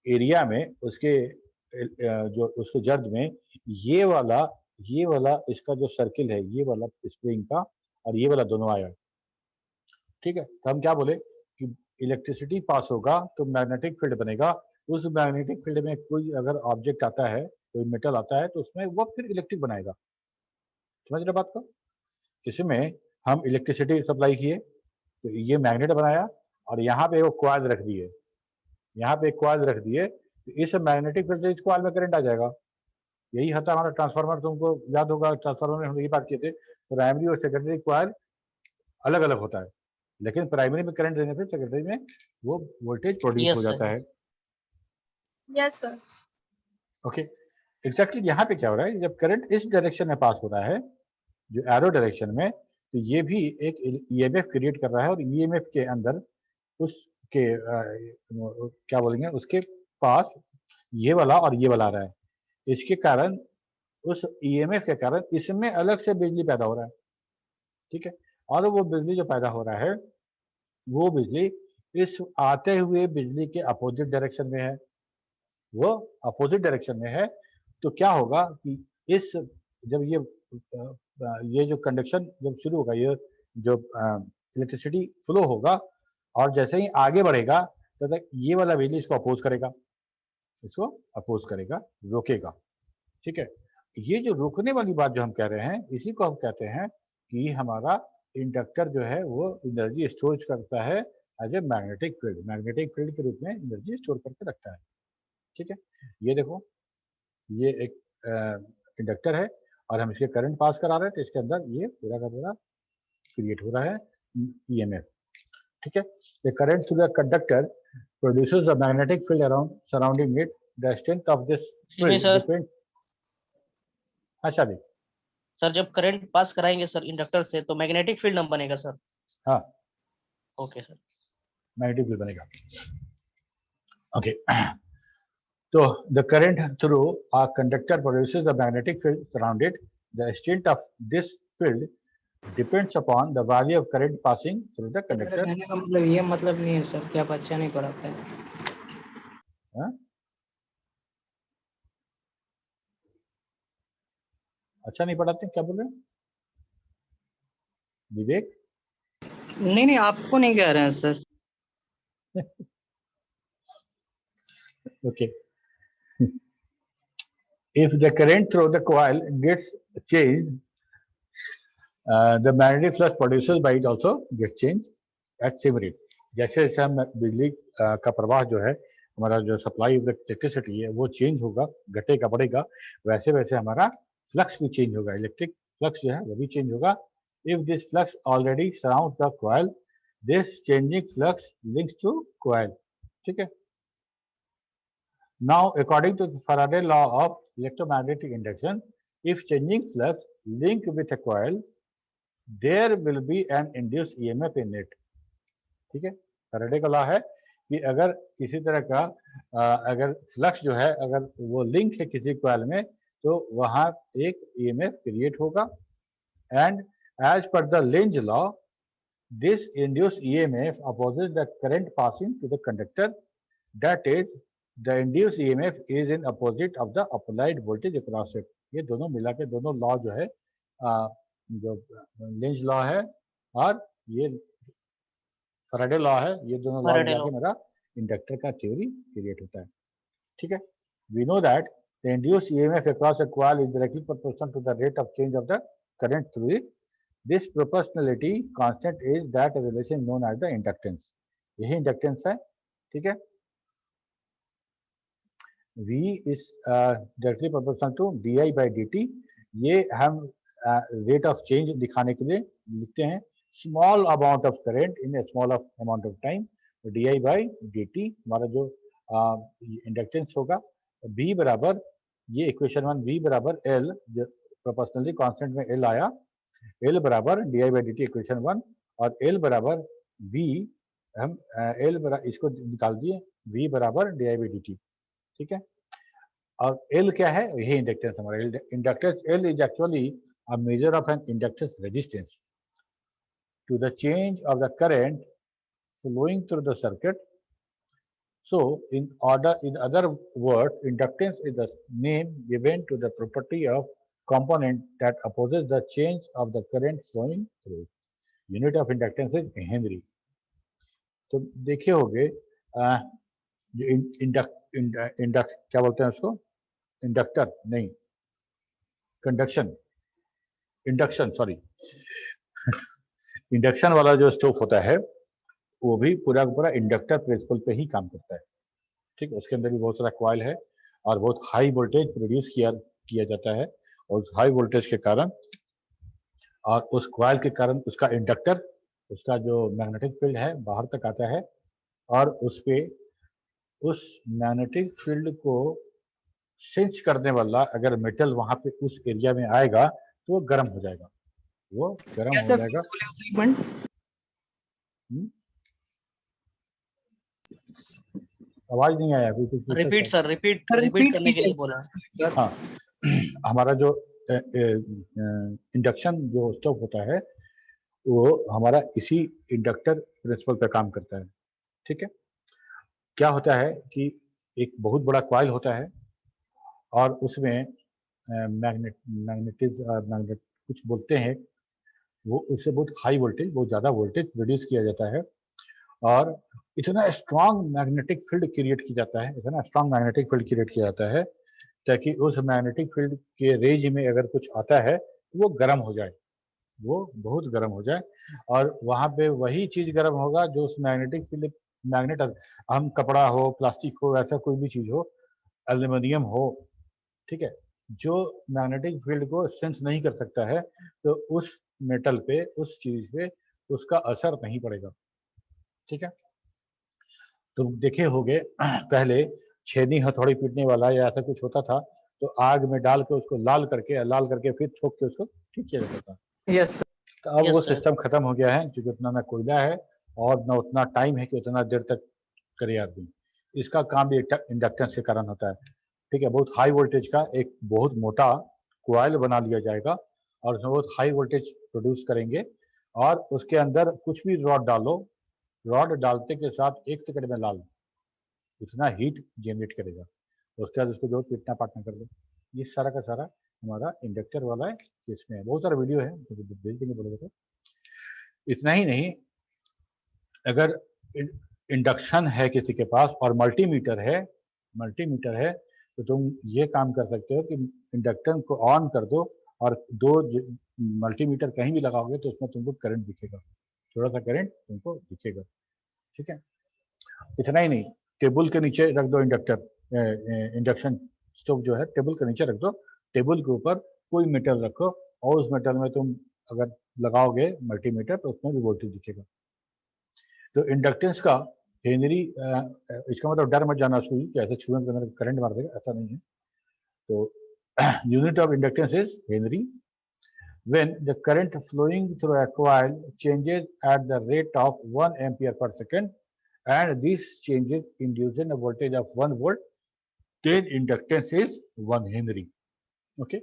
एरिया में, उसके जो उसके जर्द में ये वाला इसका जो सर्किल है, ये वाला स्प्रिंग का और ये वाला दोनों आया। ठीक है, तो हम क्या बोले कि इलेक्ट्रिसिटी पास होगा तो मैग्नेटिक फील्ड बनेगा। उस मैग्नेटिक फील्ड में कोई अगर ऑब्जेक्ट आता है, कोई मेटल आता है, तो उसमें वो फिर इलेक्ट्रिक बनाएगा। समझ रहे बात को? इसमें हम इलेक्ट्रिसिटी सप्लाई किए तो ये मैग्नेट बनाया, और यहाँ पे वो कॉइल रख दिए, यहाँ पे एक कॉइल रख दिए, तो इस मैग्नेटिक फील्ड से इस कॉइल में करंट आ जाएगा। यही होता है हमारा ट्रांसफार्मर। तुमको याद होगा ट्रांसफार्मर में हम ये बात किए थे, प्राइमरी और सेकेंडरी कॉइल अलग अलग होता है, लेकिन प्राइमरी में करंट देने पे सेकेंडरी में वो वोल्टेज प्रोड्यूस हो Yes, sir. जाता है। Yes, sir. ओके, एग्जैक्टली यहाँ पे क्या हो रहा है, जब करंट इस डायरेक्शन में पास हो रहा है, जो एरो डायरेक्शन में, तो ये भी एक ईएमएफ क्रिएट कर रहा है, और ईएमएफ के अंदर उसके क्या बोलेंगे, उसके पास ये वाला और ये वाला आ रहा है। इसके कारण, उस ईएमएफ के कारण इसमें अलग से बिजली पैदा हो रहा है, ठीक है। और वो बिजली जो पैदा हो रहा है, वो बिजली इस आते हुए बिजली के अपोजिट डायरेक्शन में है, वो अपोजिट डायरेक्शन में है। तो क्या होगा कि इस जब ये जो कंडक्शन जब शुरू होगा, ये जो इलेक्ट्रिसिटी फ्लो होगा, और जैसे ही आगे बढ़ेगा तब तक ये वाला बिजली इसको अपोज करेगा, रोकेगा, ठीक है। ये जो रोकने वाली बात जो हम कह रहे हैं, इसी को हम कहते हैं कि हमारा इंडक्टर जो है वो एनर्जी स्टोर करता है एज ए मैग्नेटिक फील्ड के रूप में एनर्जी स्टोर करके रखता है, ठीक है। ये देखो, ये एक इंडक्टर है और हम इसके करंट पास करा रहे हैं, तो इसके अंदर ये पूरा का पूरा क्रिएट हो रहा है ईएमएफ, ठीक है। The current through the conductor produces the magnetic field around surrounding it. The strength of this field depend. अच्छा जी सर, जब करंट पास कराएंगे सर इंडक्टर से, तो मैग्नेटिक फील्ड हम बनेगा सर? हाँ, ओके सर। मैग्नेटिक फील्ड बनेगा, ओके। तो the current through a conductor produces the magnetic field surrounded. The strength of this field depends upon the value of current passing through the conductor. कहने का मतलब ये मतलब नहीं है सर कि आप अच्छा नहीं पढ़ाते हैं। हाँ? अच्छा नहीं पढ़ाते, क्या बोल रहे हैं विवेक? नहीं, आपको नहीं कह रहे हैं sir. Okay. If the current through the coil gets changed, the magnetic flux produced by it also gets changed at same rate. जैसे जैसे हम बिजली का प्रवाह जो है, हमारा जो सप्लाई ऑफ इलेक्ट्रिसिटी है वो चेंज होगा, घटेगा बढ़ेगा, वैसे वैसे हमारा फ्लक्स भी चेंज होगा, इलेक्ट्रिक फ्लक्स जो है वो भी चेंज होगा। If this flux already surround the coil, this changing flux links to coil, ठीक है। Now, according to the Faraday law of electromagnetic induction, if changing flux link with a coil, there will be an induced EMF in it. ठीक है, Faraday का law है कि अगर किसी तरह का अगर फ्लक्स जो है अगर वो लिंक है किसी कॉइल में, तो वहां एक EMF क्रिएट होगा। And as per the Lenz law, this induced EMF opposes the current passing to the conductor. That is, the induced EMF is in opposite of the applied voltage across it. ये दोनों मिला के दोनों law जो है, जो Lenz law है और ये फैराडे लॉ है, ये दोनों लॉ मिला के मेरा इंडक्टर का थ्योरी क्रिएट होता है, ठीक है। We know that the induced EMF across a coil is directly proportional to the rate of change of the current through it. This proportionality constant is that relation known as the inductance. यही inductance है, ठीक है। V is directly proportional to di by dt. ये हम rate of change दिखाने के लिए लिखते हैं, small amount of current in A small amount of time, di by dt हमारा जो इंडक्टेंस होगा। V बराबर, ये इक्वेशन 1, V बराबर L, जो प्रोपोर्शनली कांस्टेंट में L आया, L बराबर di by dt इक्वेशन 1, और L बराबर V, हम L बराबर इसको निकाल दिए, V बराबर di by dt, ठीक है। और L क्या है, यही इंडक्टेंस हमारा inductance. L is actually a measure of an inductance resistance to the change of the current flowing through the circuit. So, in other words, inductance is the name given to the property of component that opposes the change of the current flowing through. Unit of inductance is Henry. तो देखे होंगे जो क्या बोलते हैं उसको, inductor नहीं, conduction, induction, sorry, induction वाला जो स्टोव होता है वो भी पूरा पूरा इंडक्टर प्रिंसिपल पे ही काम करता है, ठीक है। उसके अंदर भी बहुत सारा कॉइल है और बहुत हाई वोल्टेज प्रोड्यूस किया जाता है, और उस हाई वोल्टेज के कारण और उस कॉइल के कारण उसका इंडक्टर, उसका जो मैग्नेटिक फील्ड है बाहर तक आता है, और उस पे उस मैग्नेटिक फील्ड को सेंस करने वाला अगर मेटल वहां पे उस एरिया में आएगा तो वो गर्म हो जाएगा, वो गर्म हो कैसे जाएगा। feasible है उस segment? हम्म? आवाज नहीं आया, कोई कुछ पूछा repeat sir? Sir, repeat Sir, repeat repeat करने के लिए कीजिए बोला। sir. हाँ, हमारा जो इंडक्शन जो स्टोव होता है वो हमारा इसी इंडक्टर प्रिंसिपल पे काम करता है। ठीक है, क्या होता है कि एक बहुत बड़ा कॉइल होता है और उसमें मैग्नेट कुछ बोलते हैं, वो उससे बहुत हाई वोल्टेज, बहुत ज़्यादा वोल्टेज प्रोड्यूस किया जाता है और इतना स्ट्रांग मैग्नेटिक फील्ड क्रिएट किया जाता है, इतना स्ट्रांग मैग्नेटिक फील्ड क्रिएट किया जाता है ताकि उस मैग्नेटिक फील्ड के रेंज में अगर कुछ आता है तो वो गर्म हो जाए, वो बहुत गर्म हो जाए और वहाँ पे वही चीज़ गर्म होगा जो उस मैग्नेटिक फील्ड, मैग्नेट हम कपड़ा हो, प्लास्टिक हो, ऐसा कोई भी चीज़ हो, एल्यूमिनियम हो, ठीक है, जो मैग्नेटिक फील्ड को सेंस नहीं कर सकता है तो उस मेटल पे, उस चीज़ पे उसका असर नहीं पड़ेगा। ठीक है, तुम देखे होगे पहले छेनी हथौड़ी पीटने वाला या ऐसा कुछ होता था तो आग में डाल के उसको लाल करके फिर ठोक के उसको ठीक किया जाता था। Yes sir. तो अब वो यस सर। सिस्टम खत्म हो गया है क्योंकि उतना ना कोयला है और ना उतना टाइम है कि उतना देर तक करे आदमी। इसका काम भी इंडक्टेंस के कारण होता है। ठीक है, बहुत हाई वोल्टेज का एक बहुत मोटा कॉइल बना लिया जाएगा और उसमें बहुत हाई वोल्टेज प्रोड्यूस करेंगे और उसके अंदर कुछ भी रॉड डालो, रॉड डालते के साथ 1 सेकंड में लाल, इतना हीट जनरेट करेगा, उसके बाद उसको जो पीटना पाटना कर दो। ये सारा का सारा हमारा इंडक्टर वाला है कि इसमें बहुत सारा वीडियो है, तो भेज देंगे बोलोगे तो। इतना ही नहीं, अगर इंडक्शन है किसी के पास और मल्टीमीटर है तो तुम ये काम कर सकते हो कि इंडक्टर को ऑन कर दो और दो मल्टीमीटर कहीं भी लगाओगे तो उसमें तुमको करंट दिखेगा, थोड़ा सा करंट तुमको दिखेगा। ठीक है, इतना ही नहीं, टेबल के नीचे रख दो इंडक्शन स्टोव जो है टेबल के नीचे रख दो, टेबल के ऊपर कोई मेटल रखो और उस मेटल में तुम अगर लगाओगे मल्टीमीटर तो उसमें भी वोल्टेज दिखेगा। तो इंडक्टेंस का हेनरी, इसका मतलब डर मत जाना सुई कि ऐसे छुए के अंदर करंट मार देगा, ऐसा नहीं है। तो unit of inductance is Henry. When the current flowing through a coil changes at the rate of 1 ampere per second and these changes induce a voltage of 1 volt, then inductance is 1 Henry. Okay.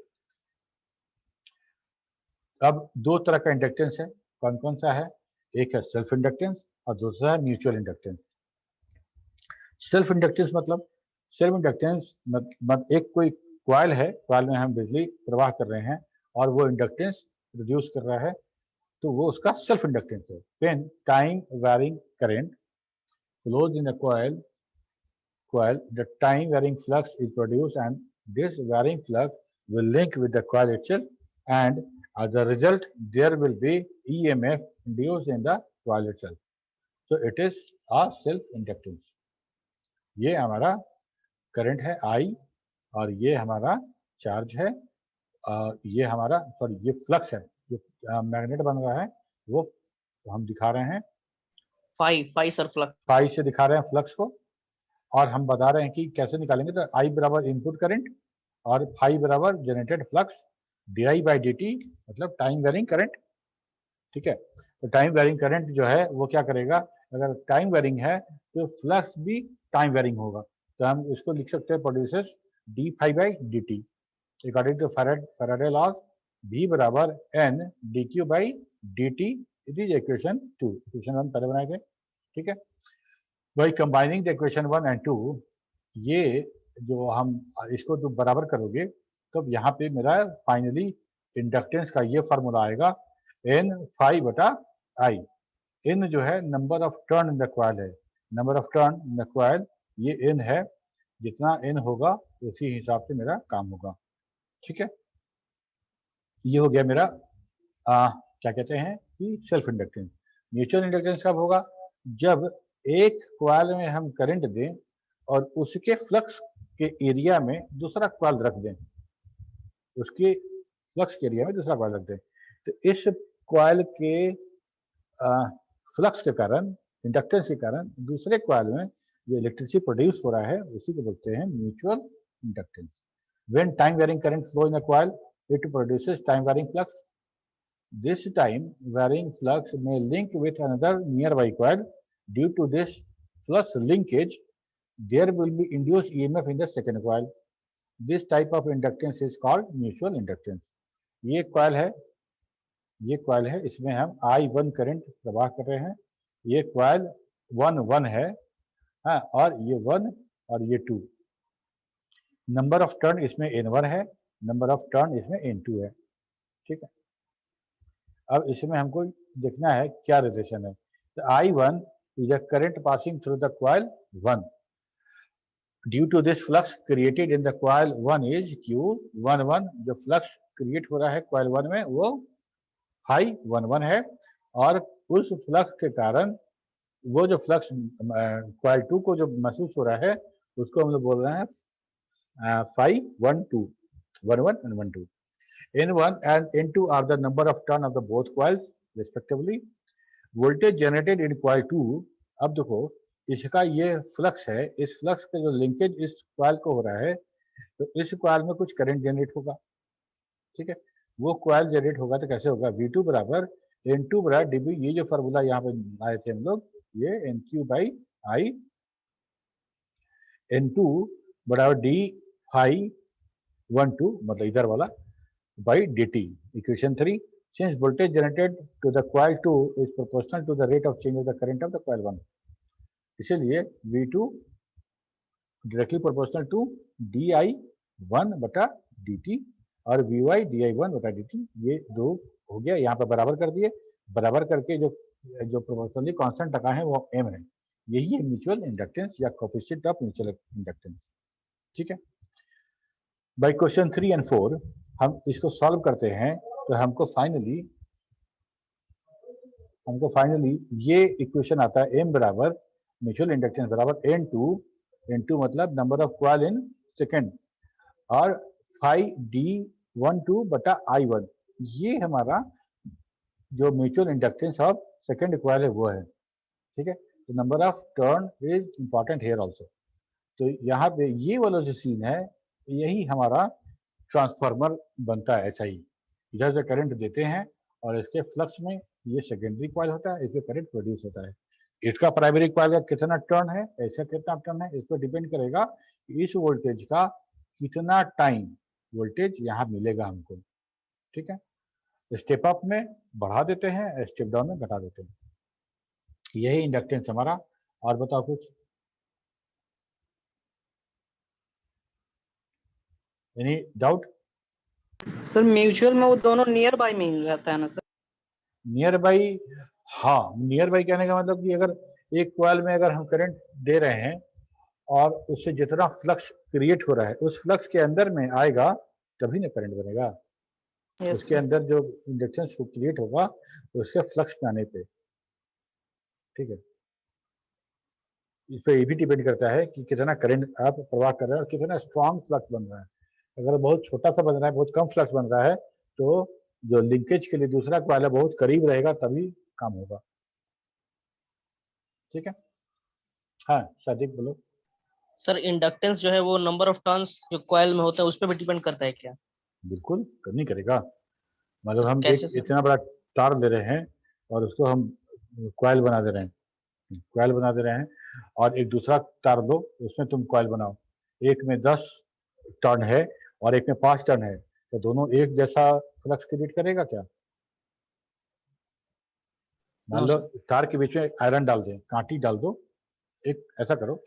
अब दो तरह का inductance है, कौन कौन सा है? एक है सेल्फ इंडक्टेंस और दूसरा है म्यूचुअल इंडक्टेंस। सेल्फ इंडक्टेंस मतलब, सेल्फ इंडक्टेंस मतलब एक कोई कॉइल है, कॉइल में हम बिजली प्रवाह कर रहे हैं और वो इंडक्टेंस प्रोड्यूस कर रहा है तो वो उसका सेल्फ इंडक्टेंस है। When time varying current flows in a coil, the time varying flux is produced and this varying flux will link with the coil itself and as a result there will be EMF induced in the coil itself. So it is a self inductance. ये हमारा current है I और ये हमारा charge है और ये हमारा सॉरी ये फ्लक्स है, जो मैग्नेट बन रहा है वो हम दिखा रहे हैं फाई सर, फ्लक्स फाई से दिखा रहे हैं फ्लक्स को और हम बता रहे हैं कि कैसे निकालेंगे। तो I बराबर इनपुट करंट और फाई बराबर generated flux D by d T मतलब टाइम वेरिंग करंट। ठीक है, तो टाइम वेरिंग करंट जो है वो क्या करेगा, अगर टाइम वेरिंग है तो फ्लक्स भी टाइम वेरिंग होगा, तो हम इसको लिख सकते हैं producers d phi by d t according to Faraday laws V बराबर n d q by d t. It is equation 2, equation 1 पहले बनाए थे। ठीक है, by combining the equation 1 and 2, ये जो हम इसको जो बराबर करोगे तो यहाँ पे मेरा फाइनली इंडक्टेंस का ये फार्मूला आएगा एन फाई बटा आई। एन जो है number of turn in the coil है, number of turn in the coil ये एन है, जितना एन होगा उसी हिसाब से मेरा काम होगा। ठीक है, ये हो गया मेरा क्या कहते हैं कि सेल्फ इंडक्टेंस। म्यूचुअल इंडक्टेंस कब होगा, जब एक कॉइल में हम करंट दें और उसके फ्लक्स के एरिया में दूसरा कॉइल रख दें, उसके फ्लक्स के एरिया में दूसरा कॉइल रख दें, तो इस कॉइल के फ्लक्स के कारण, इंडक्टेंस के कारण दूसरे कॉइल में जो इलेक्ट्रिसिटी प्रोड्यूस हो रहा है उसी को बोलते हैं mutual inductance. When time varying current flow in a coil, it produces time varying flux. This time varying flux may link with another nearby coil. Due to this flux linkage, there will be induced EMF in the second coil. This type of inductance is called mutual inductance. ये coil है, इसमें हम I1 current प्रवाह कर रहे हैं. ये coil 1 है, हाँ, और ये 1 और ये 2. नंबर ऑफ टर्न इसमें N1 है, नंबर ऑफ टर्न इसमें N2 है. ठीक है. अब इसमें हमको देखना है क्या रिलेशन है. तो I1 is a current passing through the coil 1. Due to this flux created in the coil 1 is Q11. जो फ्लक्स क्रिएट हो रहा है कॉइल 1 में वो phi 11 है, और उस फ्लक्स के कारण वो जो फ्लक्स कॉइल 2 को जो महसूस हो रहा है उसको हम लोग बोल रहे हैं phi 12, 11 and 12. N1 and N2 are the number of turn of the both coils respectively. Voltage generated in coil 2. अब देखो इसका ये फ्लक्स है, इस फ्लक्स का जो लिंकेज इस कॉइल को हो रहा है, तो इस कॉइल में कुछ करंट जनरेट होगा. ठीक है. वो कॉइल जनरेट होगा तो कैसे होगा? V2 बराबर N2 बराबर dB. ये जो फार्मूला यहाँ पे आए थे हम लोग, ये NQ बाई I, N2 बराबर D phi 12 मतलब इधर वाला by dt. Equation 3. Since voltage generated to the coil 2 is proportional to the rate of change of the current of the coil 1, इसलिए V2 directly proportional to di1 बटा dt और Vy di1 बटा dt. ये दो हो गया, यहाँ पे बराबर कर दिए. बराबर करके जो प्रोपोर्शनली कांस्टेंट लगा है वो m है. यही है म्यूचुअल इंडक्टेंस या कोफिशिएंट ऑफ म्यूचुअल इंडक्टेंस. ठीक है. बाय क्वेश्चन 3 and 4 हम इसको सॉल्व करते हैं तो हमको फाइनली ये इक्वेशन आता है. m बराबर म्यूचुअल इंडक्टेंस बराबर N2 मतलब number of coil in second, और phi D12 बटा I1. ये हमारा जो mutual inductance of second coil है वो है. ठीक है. तो number of turn is important here also. तो यहाँ पे ये वाला जो सीन है यही हमारा ट्रांसफार्मर बनता है. ऐसा ही इधर से करंट देते हैं और इसके फ्लक्स में ये सेकेंडरी कॉइल होता है, इसमें करंट प्रोड्यूस होता है. इसका प्राइमरी कॉइल का कितना टर्न है, ऐसा कितना टर्न है, इस पर डिपेंड करेगा कि इस वोल्टेज का कितना टाइम वोल्टेज यहाँ मिलेगा हमको. ठीक है. स्टेप अप में बढ़ा देते हैं, स्टेप डाउन में घटा देते हैं. यही इंडक्टेंस हमारा. और बताओ कुछ, एनी डाउट? सर म्यूचुअल में वो दोनों नियर बाय में ही रहता है ना सर? नियर बाई, हाँ. नियर बाई कहने का मतलब कि अगर एक कॉइल में अगर हम करंट दे रहे हैं और उससे जितना फ्लक्स क्रिएट हो रहा है उस फ्लक्स के अंदर में आएगा तभी ना करंट बनेगा. Yes, उसके sir. अंदर जो इंडक्टेंस क्रिएट होगा उसके फ्लक्स में आने पे. ठीक है. इस पर ये भी डिपेंड करता है कि कितना करंट आप प्रवाह कर रहे हैं और कितना स्ट्रॉन्ग फ्लक्स बन रहा है. अगर बहुत छोटा सा बन रहा है, बहुत कम फ्लक्स बन रहा है, तो जो लिंकेज के लिए दूसरा कॉइल है बहुत करीब रहेगा तभी काम होगा. ठीक है. हाँ सादिक बोलो. सर इंडक्टेंस जो है वो नंबर ऑफ टर्न्स जो कॉइल में होता है उस पर भी डिपेंड करता है क्या? बिल्कुल नहीं करेगा. मतलब हम कैसे एक सर? इतना बड़ा तार ले रहे हैं और उसको हम कॉइल बना दे रहे हैं, और एक दूसरा तार लो उसमें तुम कॉइल बनाओ. एक में 10 टर्न है और एक में 5 टर्न है, तो दोनों एक जैसा फ्लक्स क्रिएट करेगा क्या? मान No, लो sir. तार के बीच में आयरन डाल दें, कांटी डाल दो. एक ऐसा करो,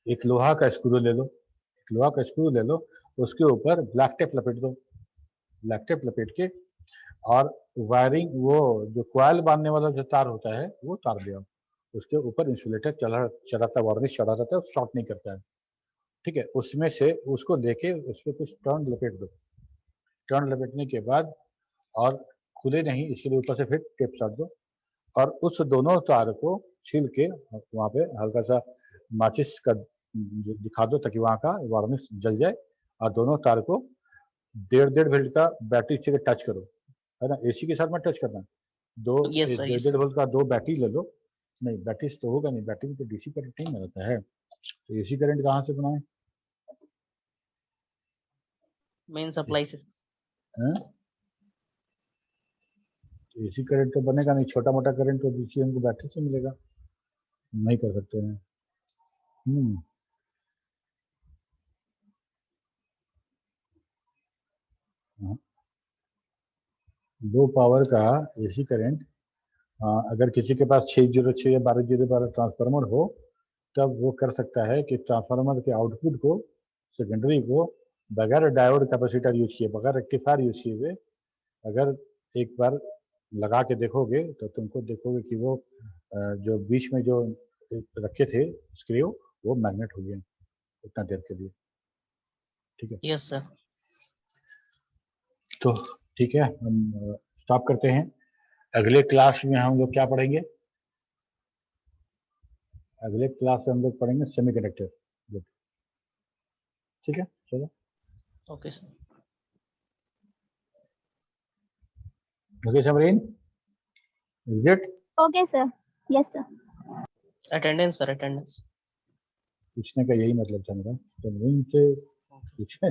एक लोहा का स्क्रू ले लो, उसके ऊपर ब्लैक टेप लपेट दो. ब्लैक टेप लपेट के और वायरिंग, वो जो कॉइल बांधने वाला जो तार होता है वो तार ले आओ. उसके ऊपर इंसुलेटर चढ़ाता वार्निश चढ़ा रहता है, शॉर्ट नहीं करता है. ठीक है. उसमें से उसको लेके उस पर कुछ टर्न लपेट दो. टर्न लपेटने के बाद और खुले नहीं, इसके लिए ऊपर से फिर टेप साट दो और उस दोनों तार को छील के वहाँ पे हल्का सा माचिस का दिखा दो ताकि वहाँ का वार्निश जल जाए, और दोनों तार को 1.5 वोल्ट का बैटरी से टच करो, है ना. एसी के साथ में टच करना. Yes, sir, yes, 1.5 वोल्ट का 2 बैटरी ले लो. नहीं बैटरी से तो होगा नहीं, बैटरी में तो डीसी करंट नहीं रहता है, तो एसी करंट कहाँ से बनाए? मेन सप्लाई से। हैं? तो एसी करंट तो बनेगा नहीं, छोटा मोटा करंट तो डीसी हमको बैटरी से मिलेगा, नहीं कर सकते हैं। हाँ। लो पावर का एसी करंट अगर किसी के पास 606 या 1212 ट्रांसफार्मर हो तब वो कर सकता है कि ट्रांसफार्मर के आउटपुट को, सेकेंडरी को, बगैर डायोड कैपेसिटर यूज किए, बगैर रेक्टिफायर यूज किए हुए अगर एक बार लगा के देखोगे तो तुमको देखोगे कि वो जो बीच में जो रखे थे स्क्रू वो मैग्नेट हो गए उतना देर के लिए। ठीक है, यस सर। तो ठीक है, हम स्टॉप करते हैं। अगले क्लास में हम लोग क्या पढ़ेंगे? अगले क्लास में हम लोग पढ़ेंगे सेमीकंडक्टर। गुड, ठीक है, चलो। Okay sir. Okay Samreen, exit. Okay, sir. Yes, sir. Attendance sir, attendance. पूछने का यही मतलब था मेरा, समरीन से पूछे